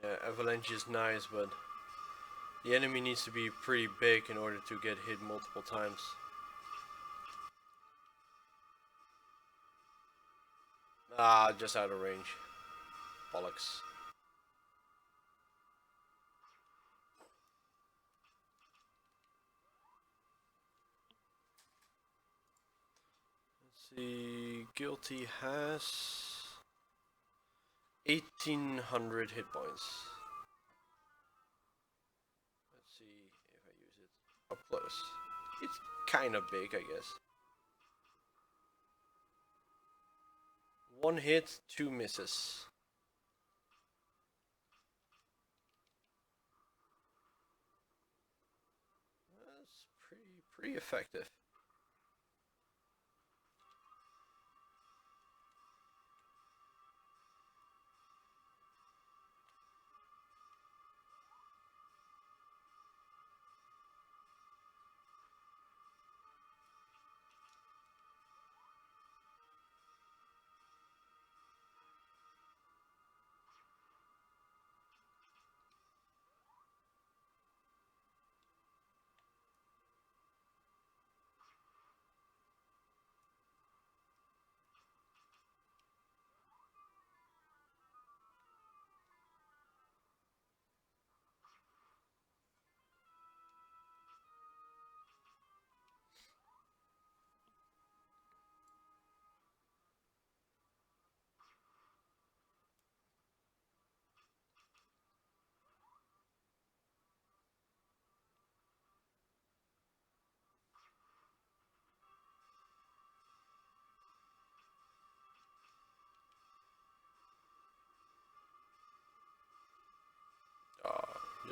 Speaker 1: Yeah, avalanche is nice, but the enemy needs to be pretty big in order to get hit multiple times. Ah, just out of range. Bollocks. Let's see, Guilty has 1800 hit points. Let's see if I use it up close. It's kind of big, I guess. One hit, two misses. That's pretty effective.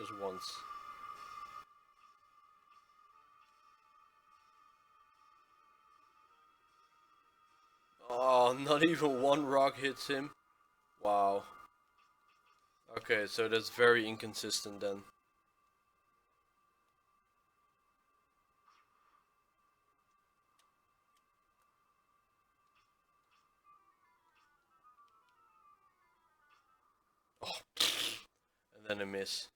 Speaker 1: Just once. Oh, not even one rock hits him. Wow. Okay, so that's very inconsistent then. Oh, and then a miss.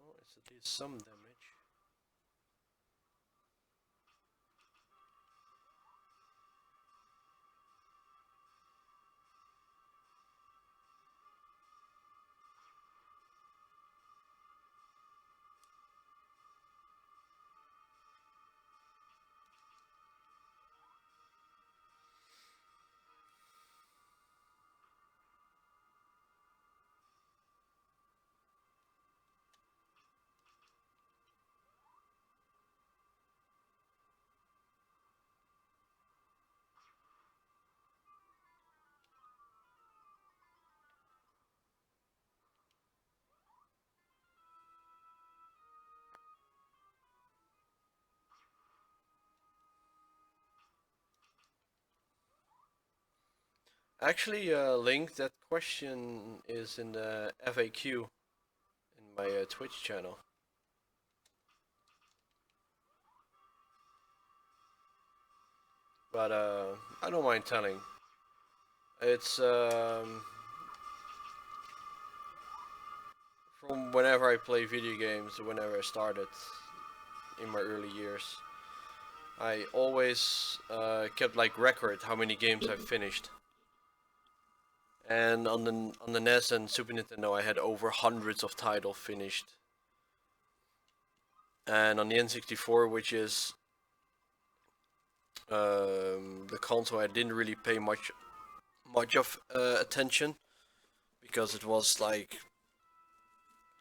Speaker 1: Oh, it's at least some damage. Actually, Link, that question is in the FAQ in my Twitch channel. But I don't mind telling. It's from whenever I play video games, whenever I started in my early years, I always kept like record how many games I've finished. And on the NES and Super Nintendo, I had over hundreds of titles finished. And on the N64, which is the console, I didn't really pay much of attention, because it was like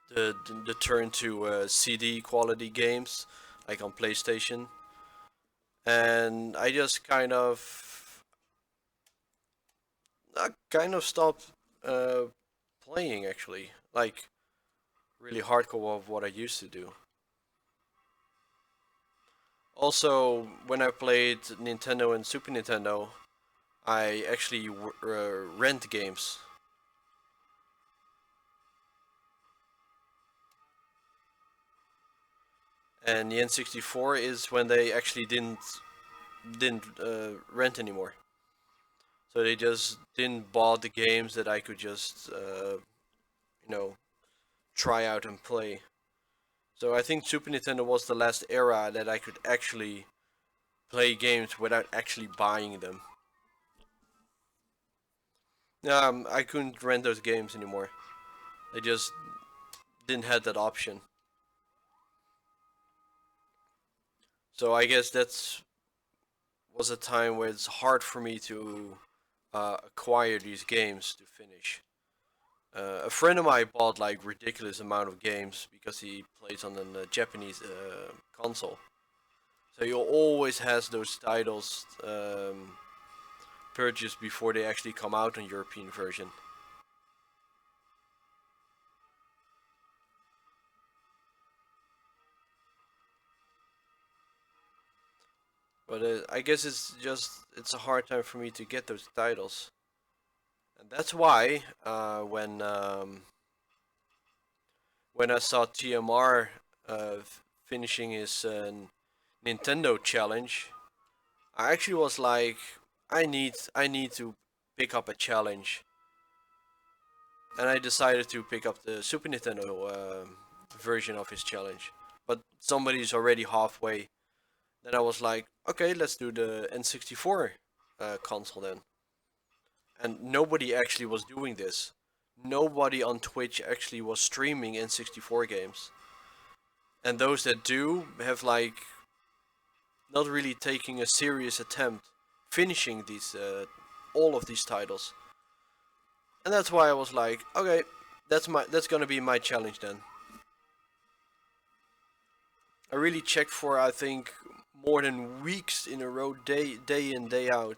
Speaker 1: the turn to CD quality games, like on PlayStation, and I just kind of stopped playing, actually, like really hardcore of what I used to do. Also, when I played Nintendo and Super Nintendo, I actually rent games. And the N64 is when they actually didn't rent anymore. So they just didn't bought the games that I could just try out and play. So I think Super Nintendo was the last era that I could actually play games without actually buying them. I couldn't rent those games anymore. They just didn't have that option. So I guess that's was a time where it's hard for me to acquire these games to finish. A friend of mine bought like ridiculous amount of games because he plays on a Japanese console. So he always has those titles purchased before they actually come out on European version. But I guess it's a hard time for me to get those titles, and that's why when I saw TMR finishing his Nintendo challenge, I actually was like, I need to pick up a challenge, and I decided to pick up the Super Nintendo version of his challenge. But somebody's already halfway. Then I was like, okay, let's do the N64 console then. And nobody actually was doing this. Nobody on Twitch actually was streaming N64 games. And those that do have like not really taking a serious attempt finishing these all of these titles. And that's why I was like, okay, that's gonna be my challenge then. I really checked for, I think, more than weeks in a row, day in, day out,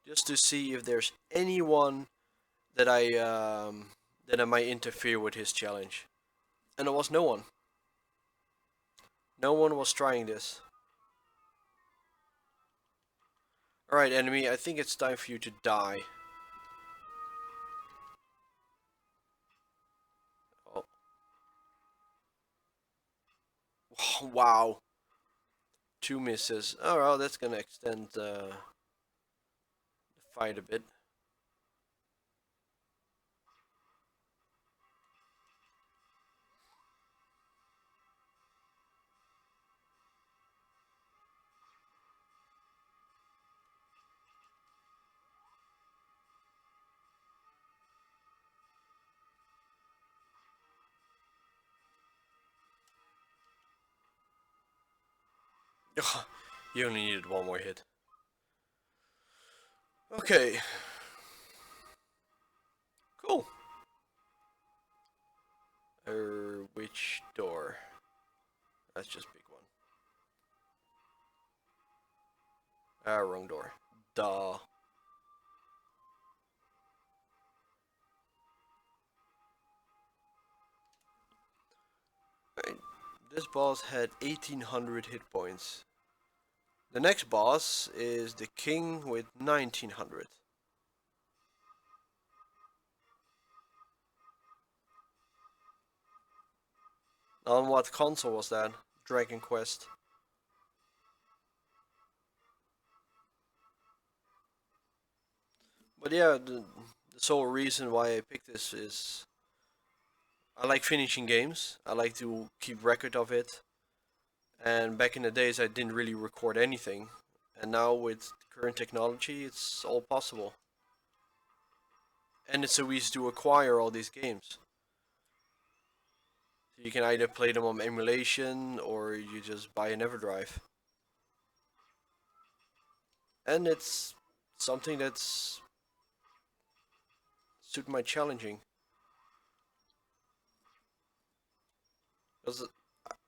Speaker 1: just to see if there's anyone that I might interfere with his challenge. And there was no one. No one was trying this. Alright, enemy, I think it's time for you to die. Oh. Wow. 2 misses. Oh well, that's gonna extend the fight a bit. You only needed one more hit. Okay. Cool. Which door? That's just big one. Ah, wrong door. Duh. Right. This boss had 1800 hit points. The next boss is the king with 1900. On what console was that? Dragon Quest. But yeah, the sole reason why I picked this is I like finishing games. I like to keep record of it. And back in the days, I didn't really record anything. And now with current technology, it's all possible. And it's so easy to acquire all these games. So you can either play them on emulation or you just buy an EverDrive. And it's something that's suit my challenging. Because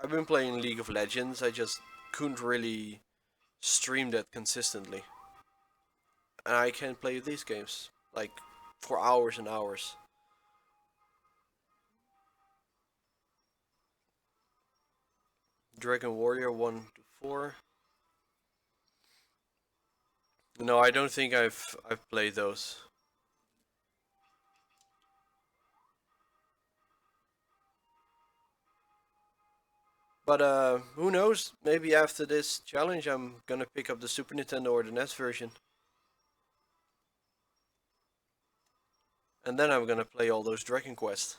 Speaker 1: I've been playing League of Legends, I just couldn't really stream that consistently. And I can play these games like for hours and hours. Dragon Warrior 1 to 4. No, I don't think I've played those. But who knows? Maybe after this challenge, I'm gonna pick up the Super Nintendo or the NES version, and then I'm gonna play all those Dragon Quest.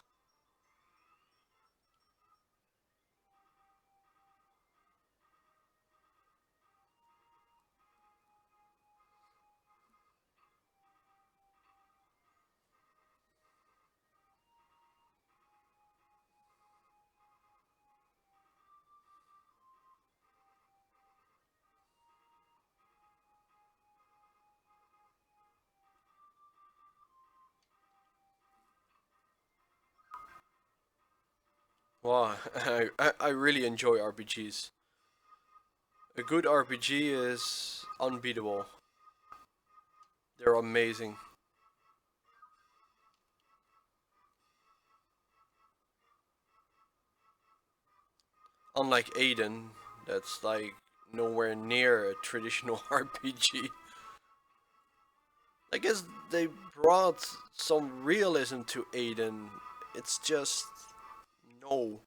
Speaker 1: Wow, I really enjoy RPGs. A good RPG is unbeatable. They're amazing. Unlike Aiden, that's like nowhere near a traditional RPG. I guess they brought some realism to Aiden. It's just no.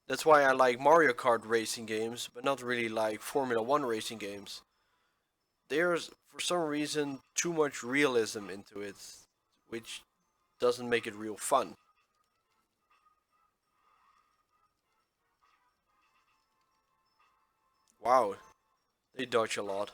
Speaker 1: That's why I like Mario Kart racing games, but not really like Formula 1 racing games. There's, for some reason, too much realism into it, which doesn't make it real fun. Wow, they dodge a lot.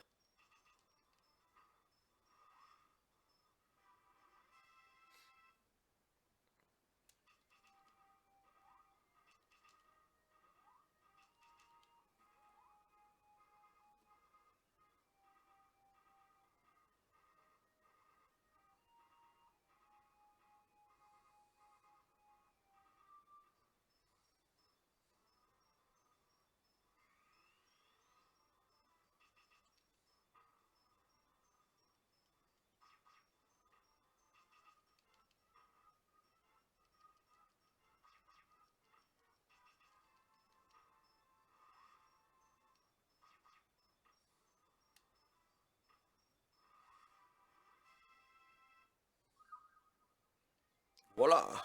Speaker 1: Voila!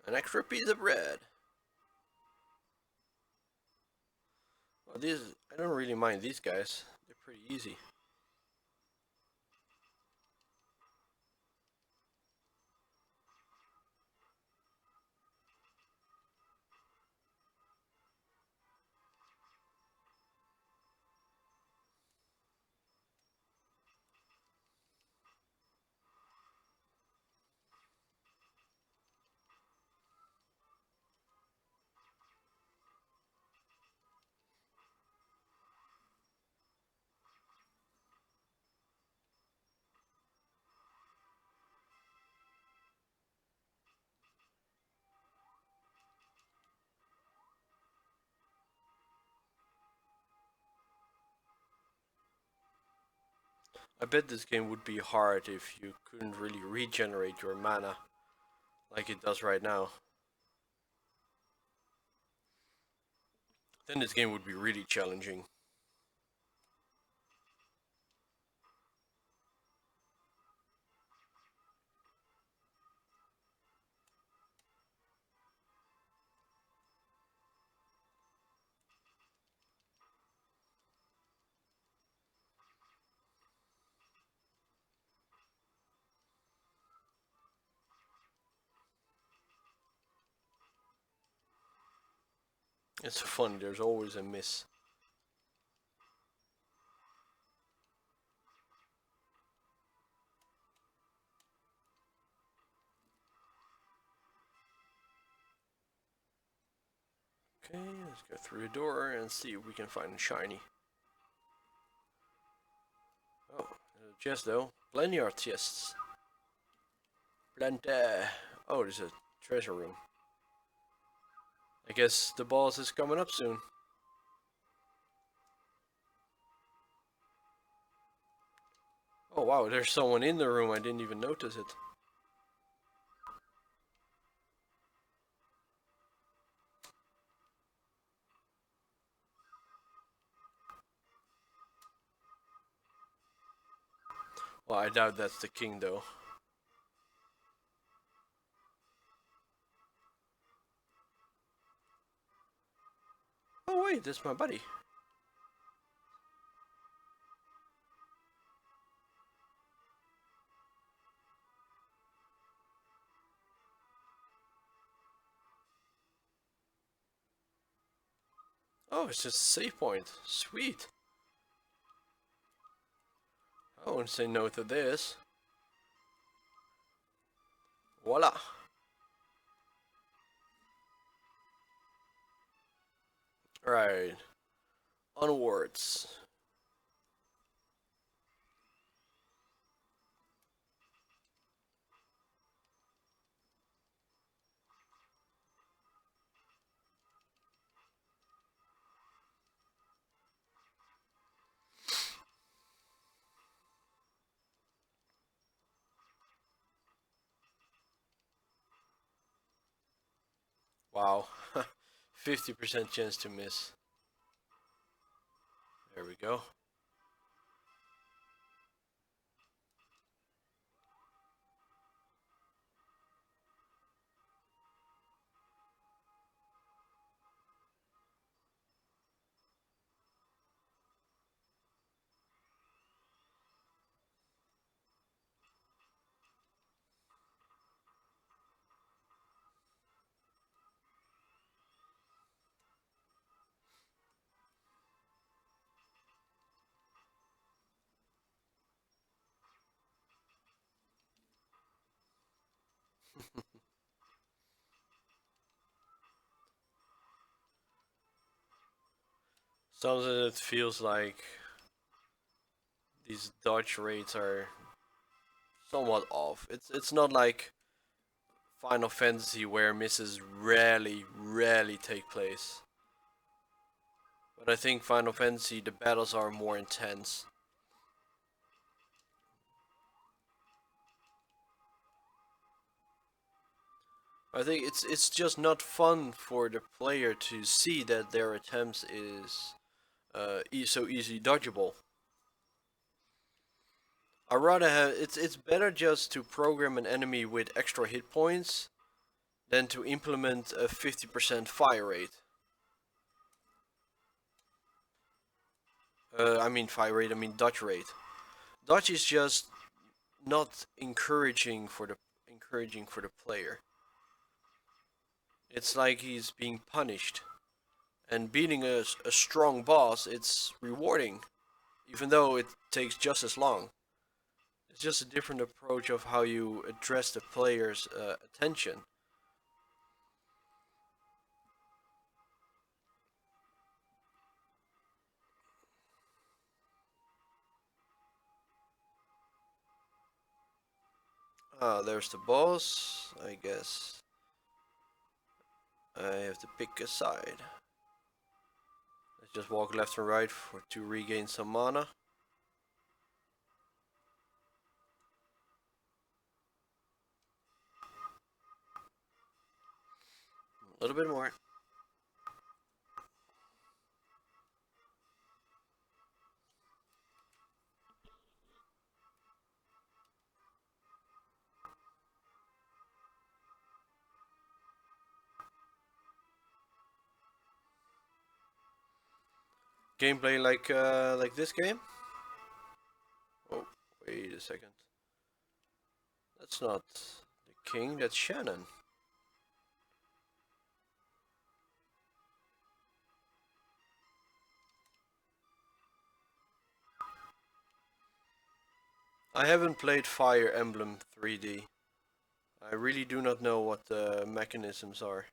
Speaker 1: An extra piece of bread. Well, I don't really mind these guys. They're pretty easy. I bet this game would be hard if you couldn't really regenerate your mana like it does right now. Then this game would be really challenging. It's so funny, there's always a miss. Okay, let's go through the door and see if we can find a shiny. Oh, chest though. Plenty of chests. Plenty. Oh, there's a treasure room. I guess the boss is coming up soon. Oh wow, there's someone in the room, I didn't even notice it. Well, I doubt that's the king though. Oh wait, that's my buddy. Oh, it's just a save point. Sweet. I won't say no to this. Voila. Right. Onwards. Wow. 50% chance to miss. There we go. Sometimes it feels like these dodge rates are somewhat off. It's not like Final Fantasy where misses rarely take place. But I think Final Fantasy, the battles are more intense. I think it's just not fun for the player to see that their attempts is so easily dodgeable. I rather have it's better just to program an enemy with extra hit points than to implement a 50% fire rate. I mean fire rate. I mean dodge rate. Dodge is just not encouraging for the player. It's like he's being punished. And beating a strong boss, it's rewarding, even though it takes just as long. It's just a different approach of how you address the player's attention. Ah, there's the boss. I guess I have to pick a side. Let's just walk left and right to regain some mana. A little bit more. Gameplay like this game? Oh, wait a second. That's not the king, that's Shannon. I haven't played Fire Emblem 3D. I really do not know what the mechanisms are.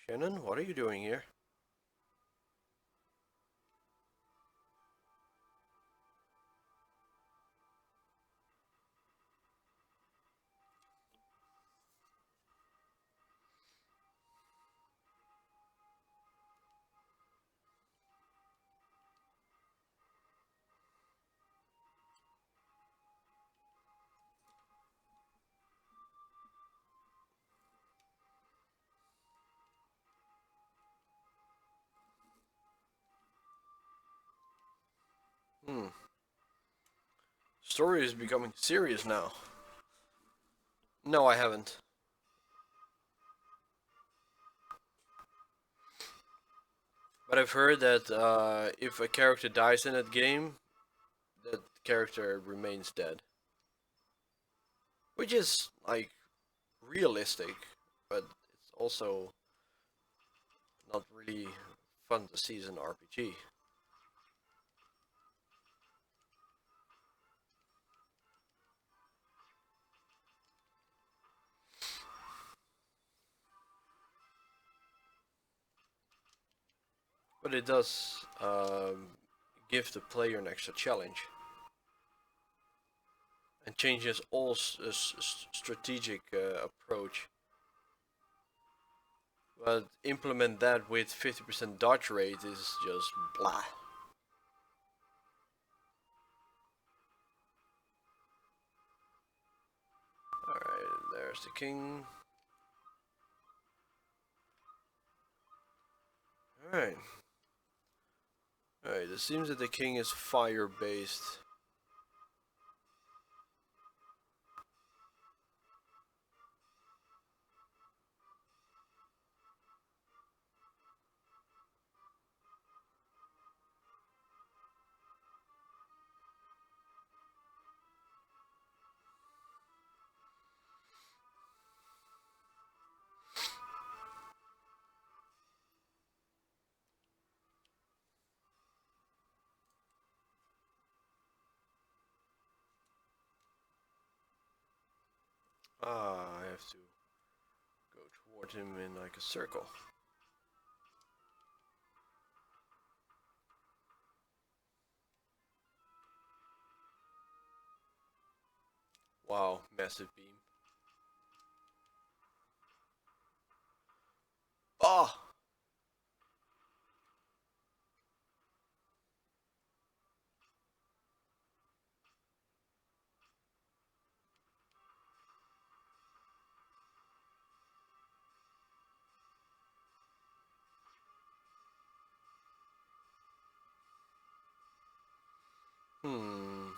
Speaker 1: Shannon, what are you doing here? Hmm. Story is becoming serious now. No, I haven't. But I've heard that if a character dies in that game, that character remains dead. Which is, like, realistic, but it's also not really fun to see as an RPG. But it does give the player an extra challenge. And changes all strategic approach. But implement that with 50% dodge rate is just blah. Alright, there's the king. Alright. Alright, it seems that the king is fire based. Ah, I have to go toward him in like a circle. Wow, massive beam. Ah! Hmm.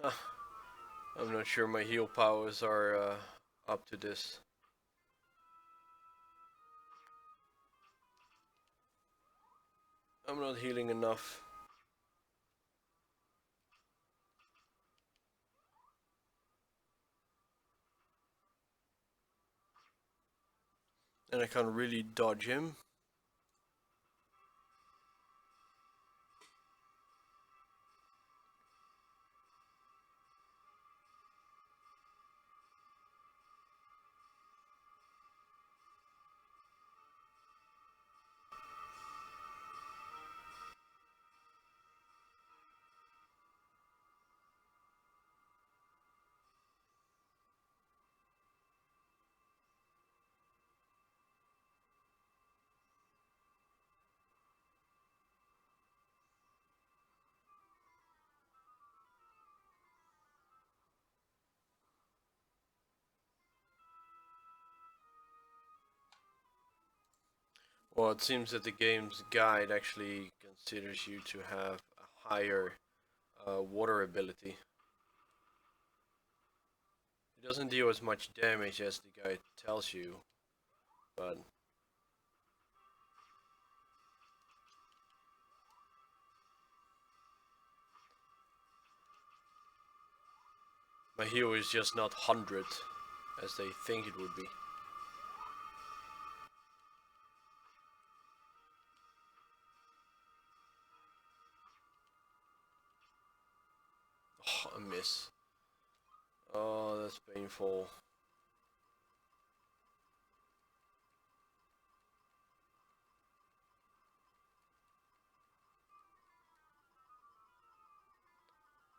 Speaker 1: I'm not sure my heal powers are up to this. I'm not healing enough. And I can't really dodge him. Well, it seems that the game's guide actually considers you to have a higher water ability. It doesn't deal as much damage as the guide tells you, but my heal is just not 100 as they think it would be. Oh, a miss. Oh, that's painful.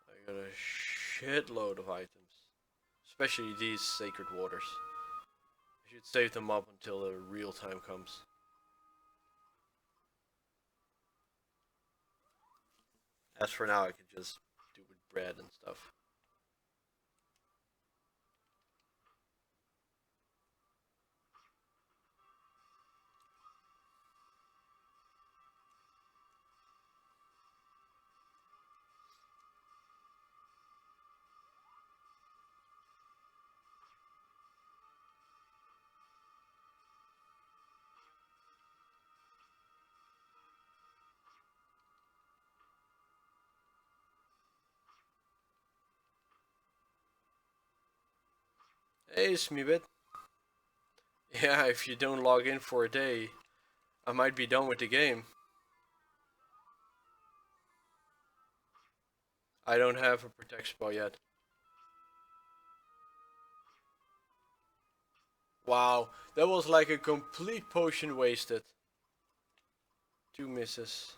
Speaker 1: I got a shitload of items. Especially these sacred waters. I should save them up until the real time comes. As for now, I can just do with bread and stuff. Hey, Smeebit. Yeah, if you don't log in for a day, I might be done with the game. I don't have a protect spell yet. Wow, that was like a complete potion wasted. 2 misses.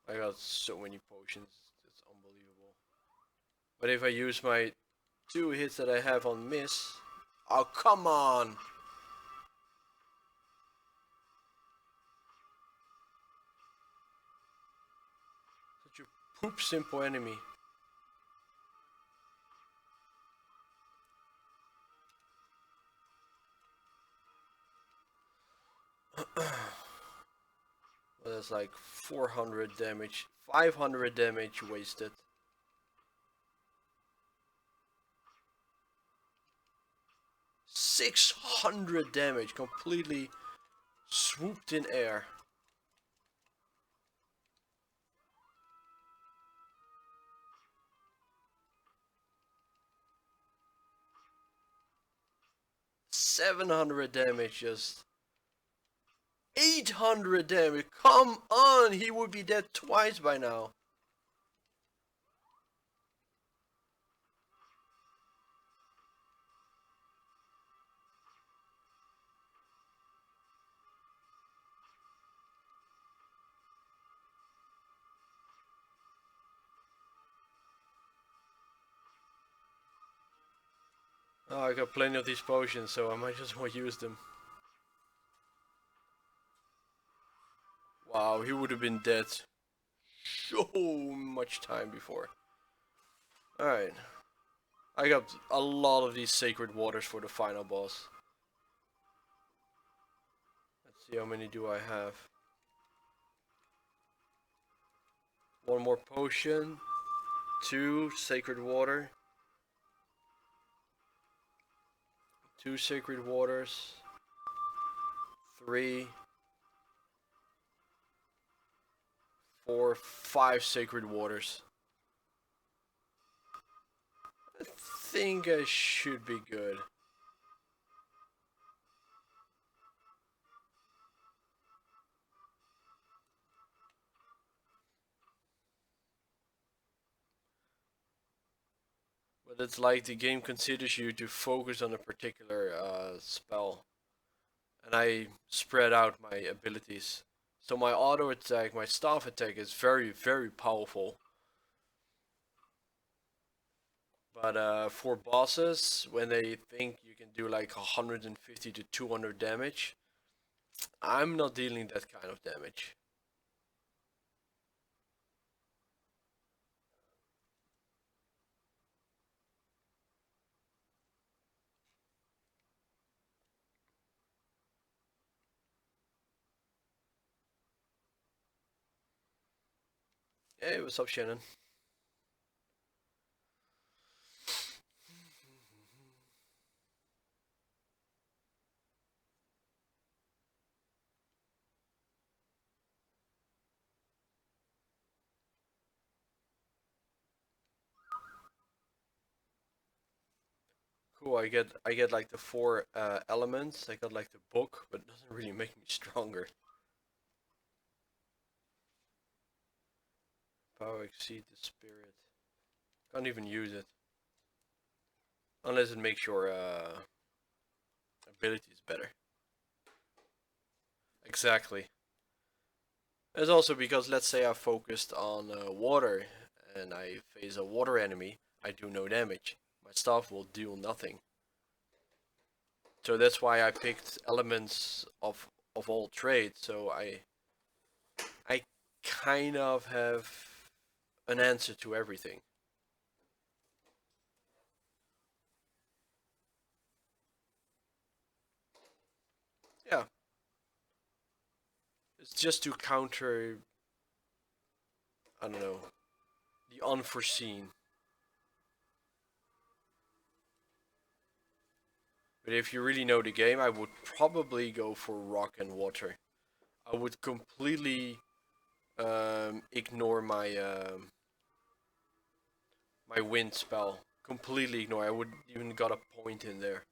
Speaker 1: I got so many potions, it's unbelievable. But if I use my 2 hits that I have on miss... Oh, come on! Such a poop simple enemy. Well, that's like 400 damage, 500 damage wasted. 600 damage, completely swooped in air. $700 damage, just 800 damage. Come on, he would be dead twice by now. Oh, I got plenty of these potions, so I might just well use them. Wow, he would have been dead so much time before. Alright. I got a lot of these sacred waters for the final boss. Let's see, how many do I have? One more potion. 2 sacred water. 2 sacred waters. 3, 4, 5 sacred waters. I think I should be good. But it's like the game considers you to focus on a particular spell. And I spread out my abilities. So my auto attack, my staff attack is very, very powerful. But for bosses, when they think you can do like 150 to 200 damage, I'm not dealing that kind of damage. Hey, what's up, Shannon? Cool, I get like the 4 elements. I got like the book, but it doesn't really make me stronger. Power exceed the spirit. Can't even use it. Unless it makes your abilities better. Exactly. It's also because, let's say I focused on water and I face a water enemy, I do no damage. My staff will do nothing. So that's why I picked elements of all trades. So I kind of have an answer to everything. Yeah, it's just to counter, I don't know, the unforeseen. But if you really know the game, I would probably go for rock and water. I would completely ignore my wind spell. Completely ignore. I would even got a point in there.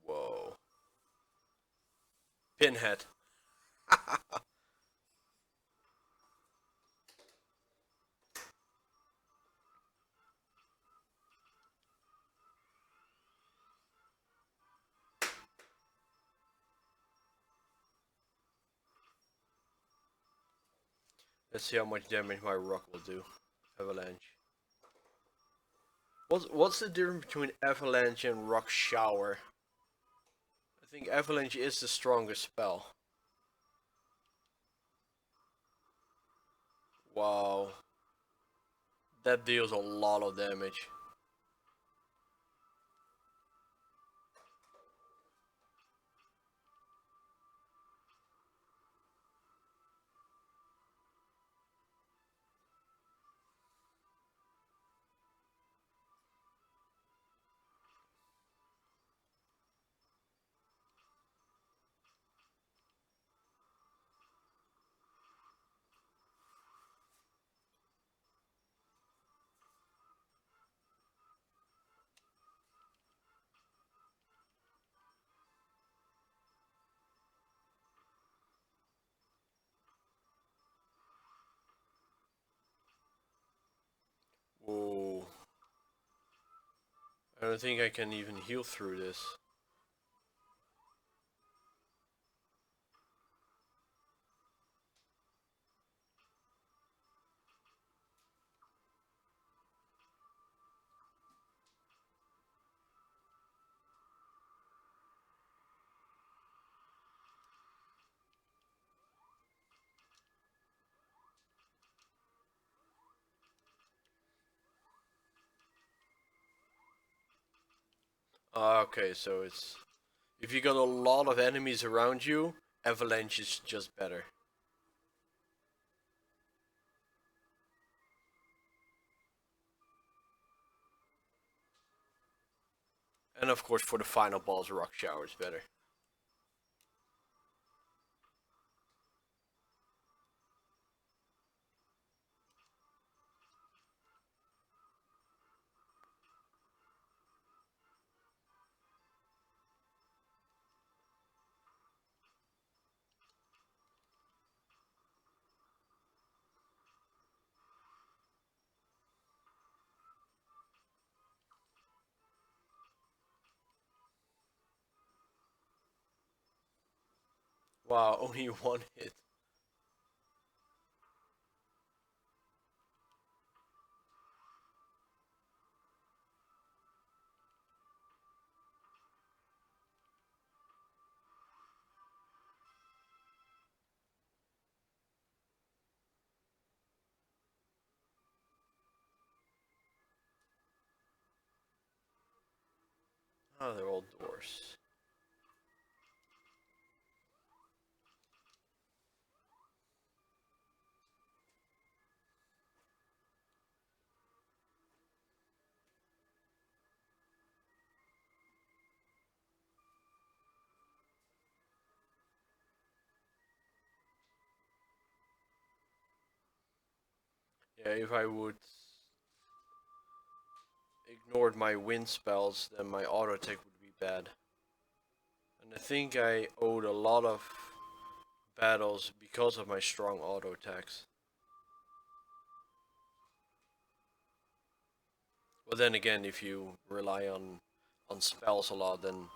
Speaker 1: Whoa. Pinhead. Let's see how much damage my rock will do. Avalanche. What's the difference between avalanche and rock shower? I think avalanche is the strongest spell. Wow. That deals a lot of damage. Whoa. I don't think I can even heal through this. Okay, so it's if you got a lot of enemies around you, avalanche is just better. And of course, for the final boss, rock shower is better. Wow, only one hit. Oh, they're all doors. Yeah, if I would ignored my wind spells, then my auto attack would be bad. And I think I owed a lot of battles because of my strong auto attacks. But then again, if you rely on spells a lot, then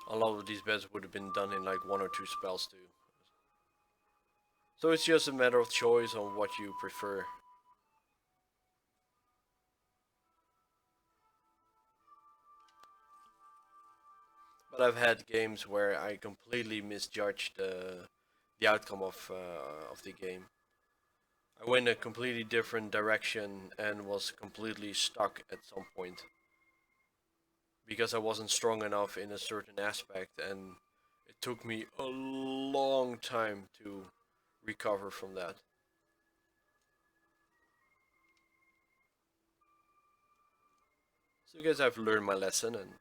Speaker 1: a lot of these battles would have been done in like one or two spells too. So it's just a matter of choice on what you prefer. But I've had games where I completely misjudged the outcome of the game. I went a completely different direction and was completely stuck at some point because I wasn't strong enough in a certain aspect, and it took me a long time to recover from that. So I guess I've learned my lesson, and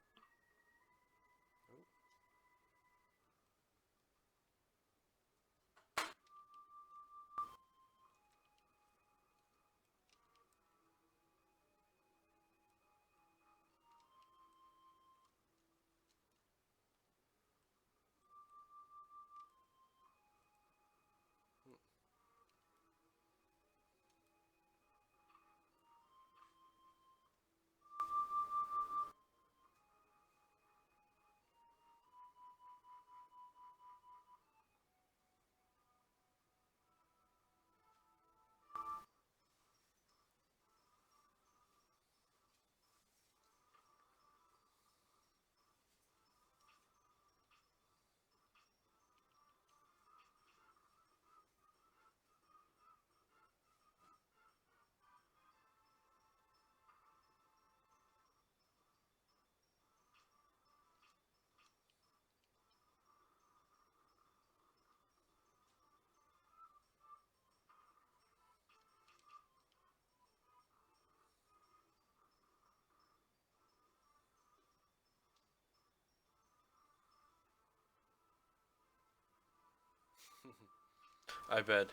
Speaker 1: I bet.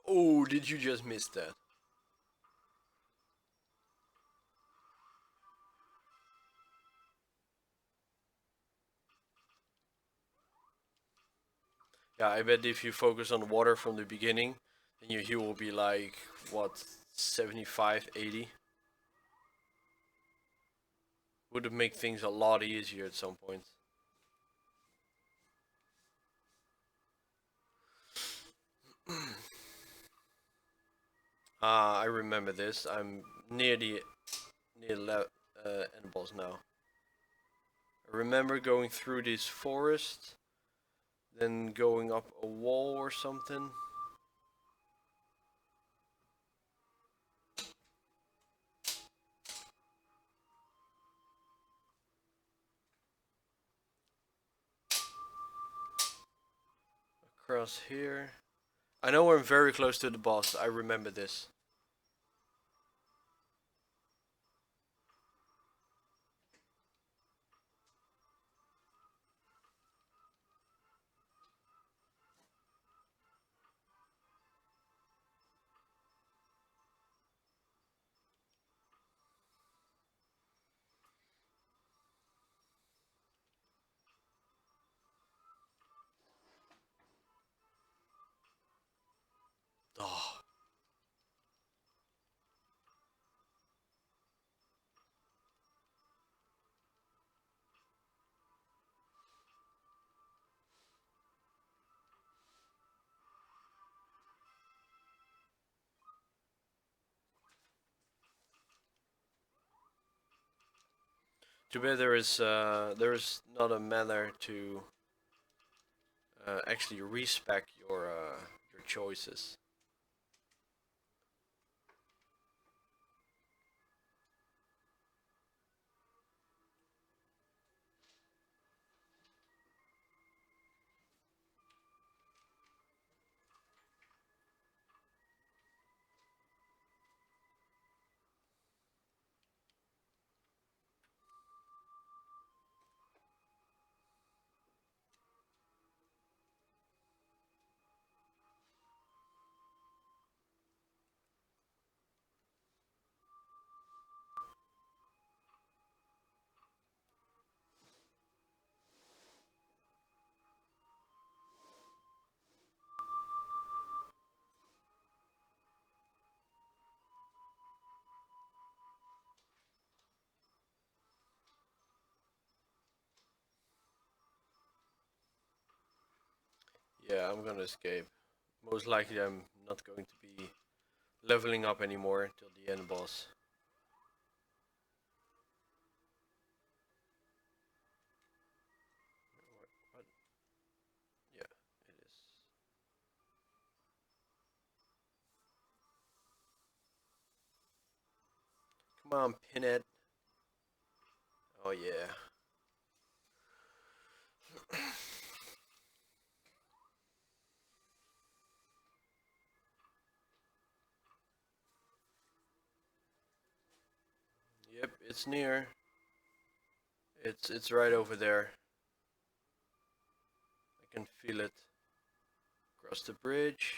Speaker 1: Oh, did you just miss that? Yeah, I bet if you focus on water from the beginning, then your heal will be like, what, 75, 80? Would have made things a lot easier at some point. Ah, I remember this. I'm near the end boss now. I remember going through this forest, then going up a wall or something. Across here. I know I'm very close to the boss. I remember this. Oh. Too bad there is not a manner to actually respec your choices. Yeah, I'm gonna escape. Most likely I'm not going to be leveling up anymore till the end boss. What? Yeah, it is. Come on, Pinhead. Oh yeah. Yep, it's near. It's right over there. I can feel it. Cross the bridge,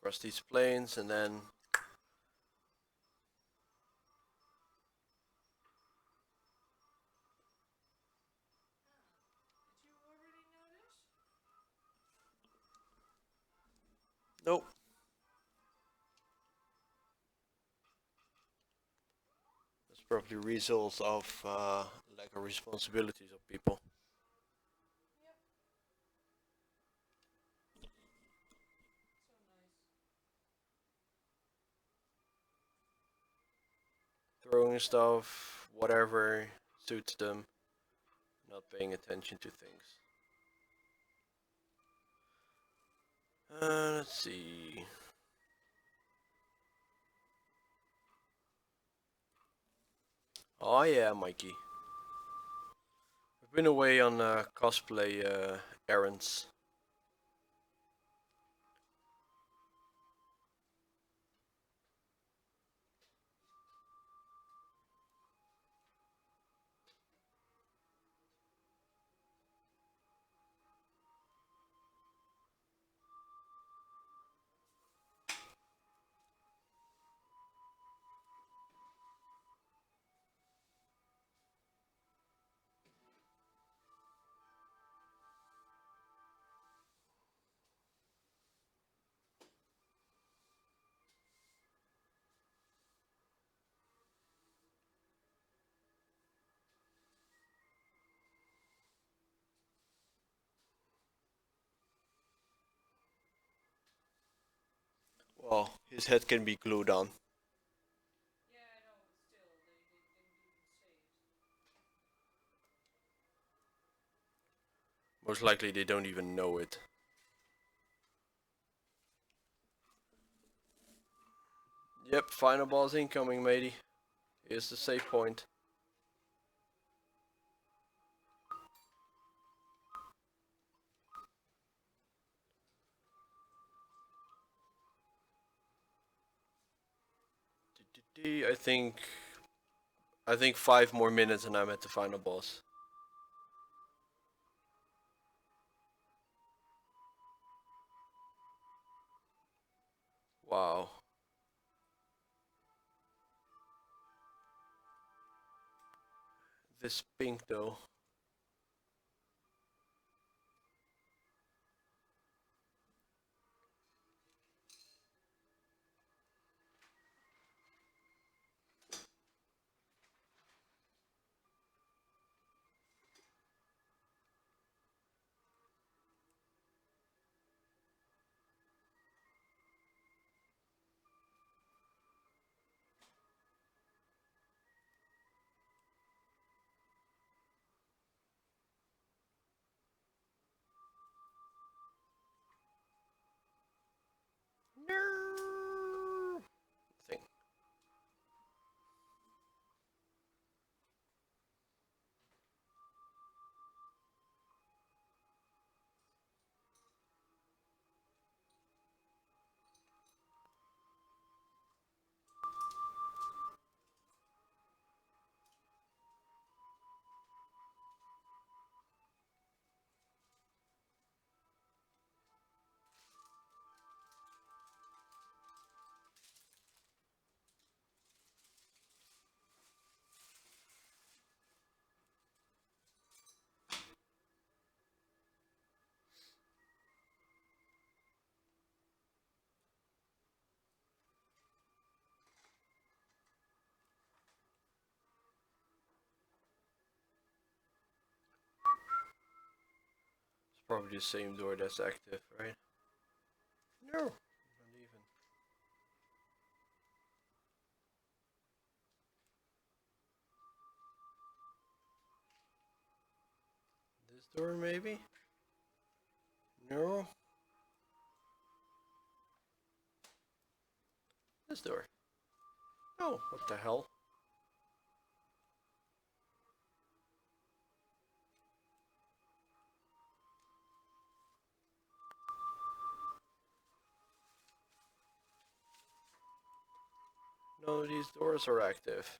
Speaker 1: cross these plains, and then nope. That's probably results of lack of responsibilities of people. Throwing stuff, whatever suits them, not paying attention to things. Let's see. Oh yeah, Mikey. I've been away on cosplay errands. Well, his head can be glued on. Most likely they don't even know it. Yep, final boss incoming, matey. Here's the save point. I think 5 more minutes and I'm at the final boss. Wow. This pink though. No. Thing. It's probably the same door that's active, right? No. Not even. This door maybe? No. This door. Oh, what the hell? No, these doors are active.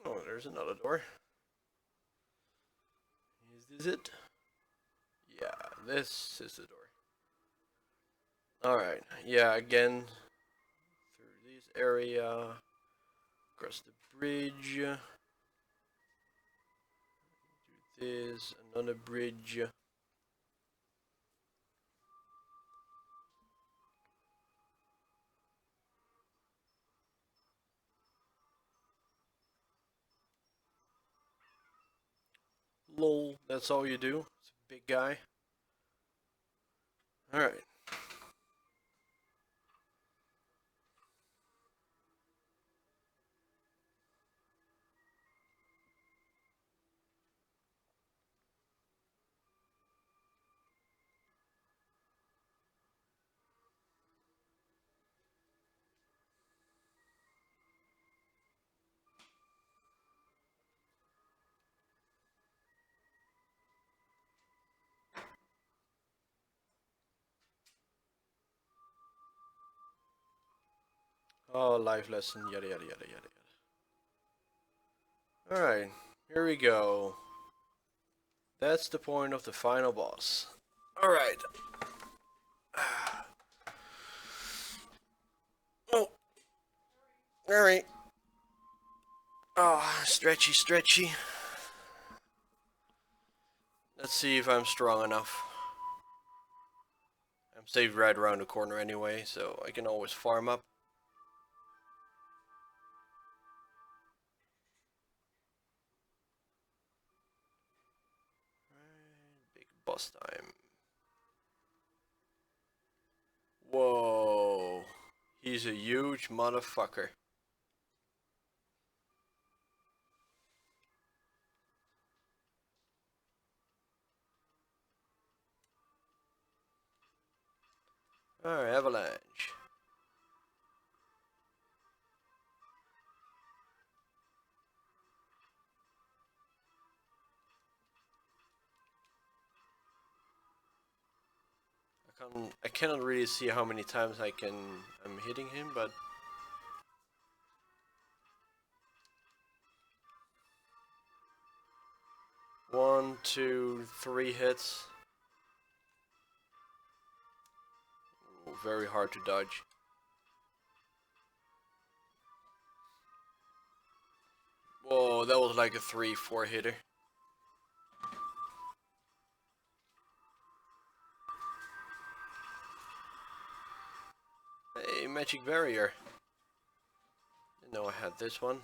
Speaker 1: Oh, there's another door. Is this it? Yeah, this is the door. Alright, yeah, again, through this area, across the bridge, do this, another bridge. Lol, that's all you do? It's a big guy. Alright. Oh, life lesson, yada yada yada yada yada. Alright, here we go. That's the point of the final boss. Alright. Oh. Alright. Oh, stretchy, stretchy. Let's see if I'm strong enough. I'm saved right around the corner anyway, so I can always farm up. boss time. Whoa. He's a huge motherfucker. Alright, avalanche. I cannot really see how many times I'm hitting him, but 1, 2, 3 hits. Ooh, very hard to dodge. Whoa, that was like a 3-4 hitter. Hey, magic barrier. Didn't know I had this one.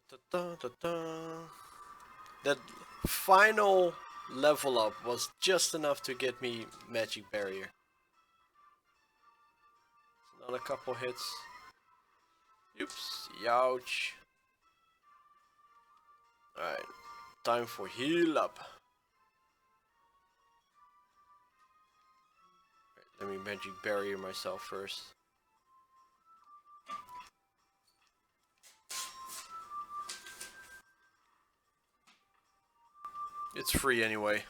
Speaker 1: Da, da, da, da. That final level up was just enough to get me magic barrier. Another couple hits. Oops, youch. Alright, time for heal up. Right, let me magic barrier myself first. It's free anyway.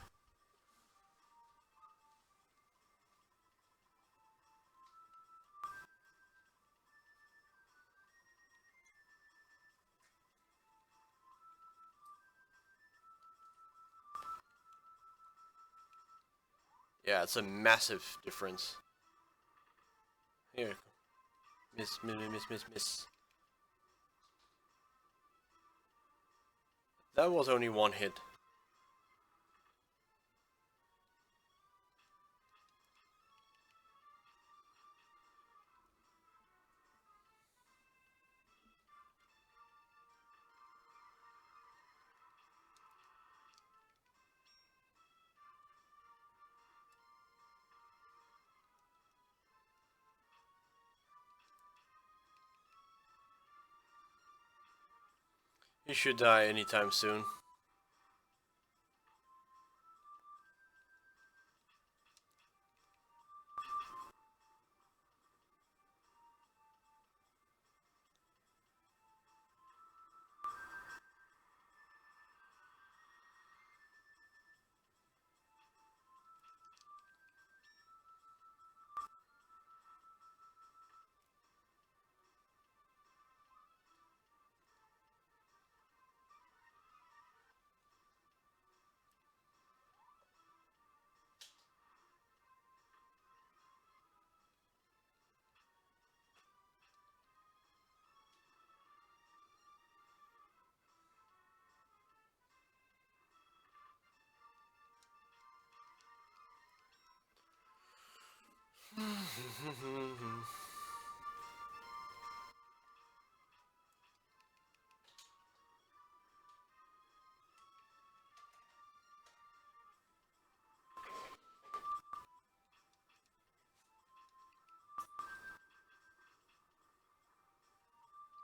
Speaker 1: Yeah, it's a massive difference. Here. Miss, miss, miss, miss, miss. That was only one hit. You should die anytime soon.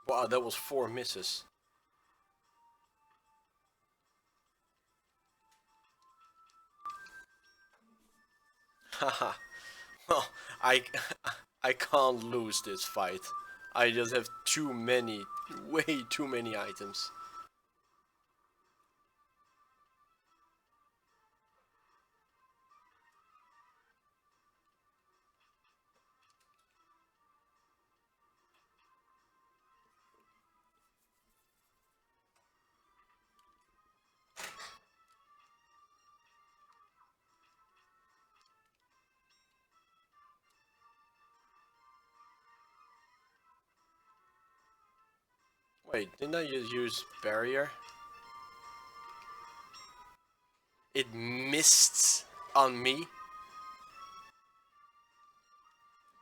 Speaker 1: Wow, that was 4 misses. Haha. Well, I I can't lose this fight. I just have too many, way too many items. Wait, didn't I just use barrier? It missed on me.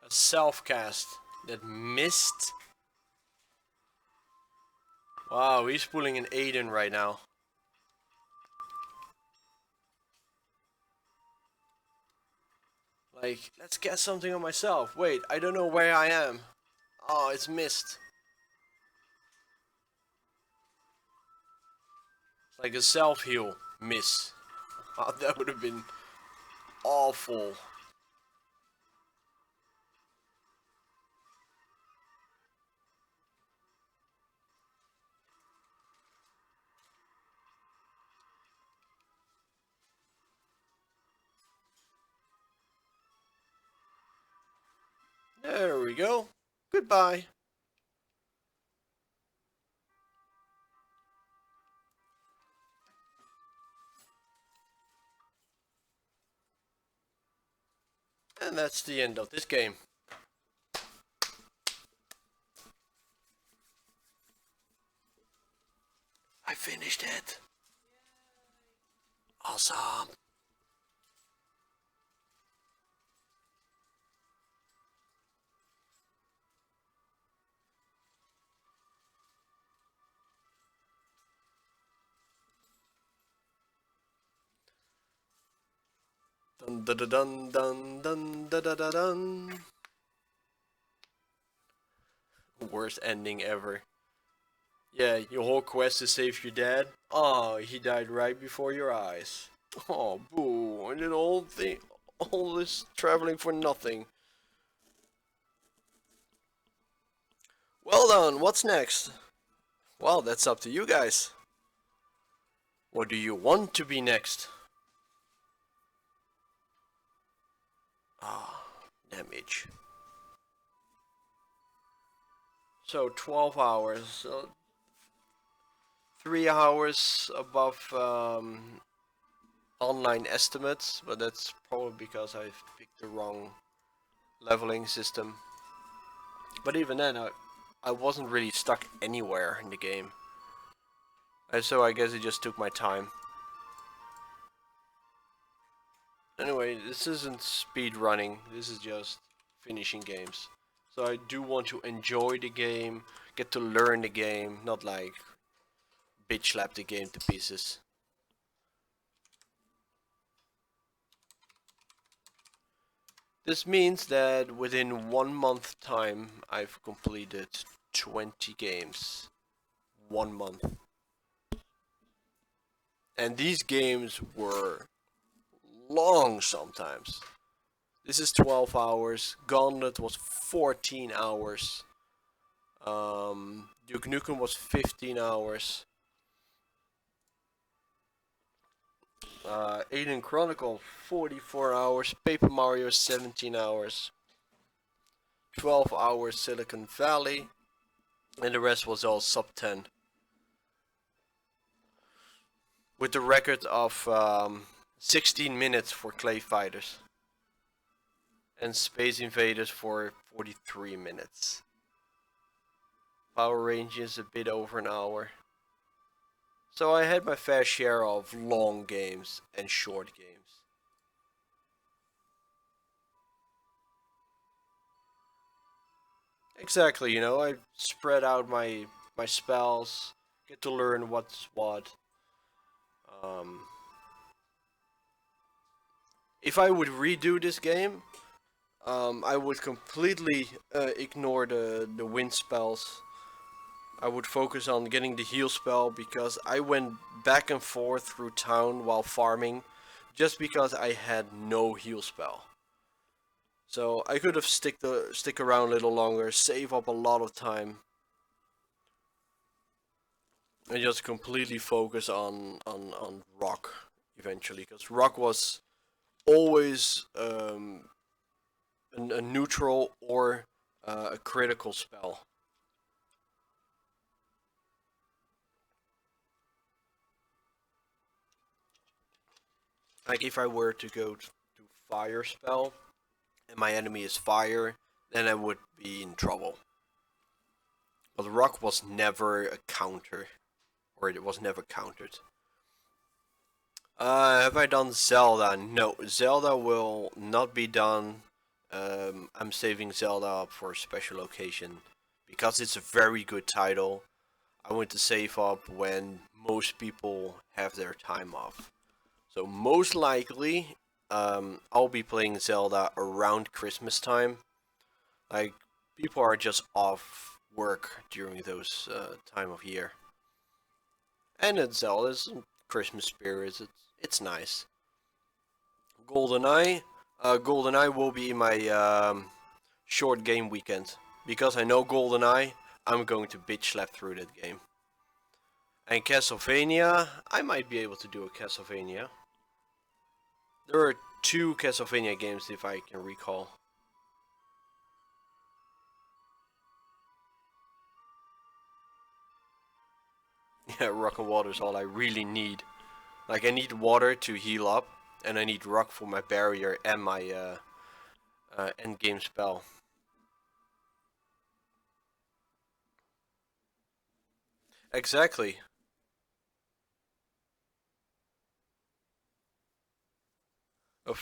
Speaker 1: A self-cast that missed. Wow, he's pulling an Aiden right now. Like, let's get something on myself. Wait, I don't know where I am. Oh, it's missed. It's like a self-heal miss. Oh, that would have been awful. There we go. Goodbye. And that's the end of this game. I finished it. Awesome. Dun dun dun dun dun dun dun dun dun. Worst ending ever. Yeah, your whole quest to save your dad. Oh, he died right before your eyes. Oh, boo! And then all this traveling for nothing. Well done. What's next? Well, that's up to you guys. What do you want to be next? Ah, damage. So 12 hours. So 3 hours above online estimates, but that's probably because I've picked the wrong leveling system. But even then, I wasn't really stuck anywhere in the game. So I guess it just took my time. Anyway, this isn't speed running, this is just finishing games. So I do want to enjoy the game, get to learn the game, not like bitch slap the game to pieces. This means that within 1 month time I've completed 20 games. 1 month. And these games were long sometimes. This is 12 hours. Gauntlet was 14 hours. Duke Nukem was 15 hours. Alien Chronicle 44 hours. Paper Mario 17 hours. 12 hours Silicon Valley. And the rest was all sub 10. With the record of 16 minutes for Clay Fighters. And Space Invaders for 43 minutes. Power Rangers a bit over an hour. So I had my fair share of long games and short games. Exactly, you know, I spread out my spells, get to learn what's what. If I would redo this game, I would completely ignore the wind spells. I would focus on getting the heal spell because I went back and forth through town while farming just because I had no heal spell. So I could have stick around a little longer, save up a lot of time, and just completely focus on rock eventually, because rock was always a neutral or a critical spell. Like if I were to go to fire spell and my enemy is fire, then I would be in trouble. but rock was never a counter, or it was never countered. Have I done Zelda? No, Zelda will not be done. I'm saving Zelda up for a special occasion because it's a very good title. I want to save up when most people have their time off. So most likely, I'll be playing Zelda around Christmas time. Like, people are just off work during those time of year. And it's Zelda's Christmas spirit. It's nice. GoldenEye. GoldenEye will be my short game weekend. Because I know GoldenEye, I'm going to bitch slap through that game. And Castlevania, I might be able to do a Castlevania. There are 2 Castlevania games if I can recall. Yeah, rock and water is all I really need. Like, I need water to heal up, and I need rock for my barrier and my end game spell. Exactly. A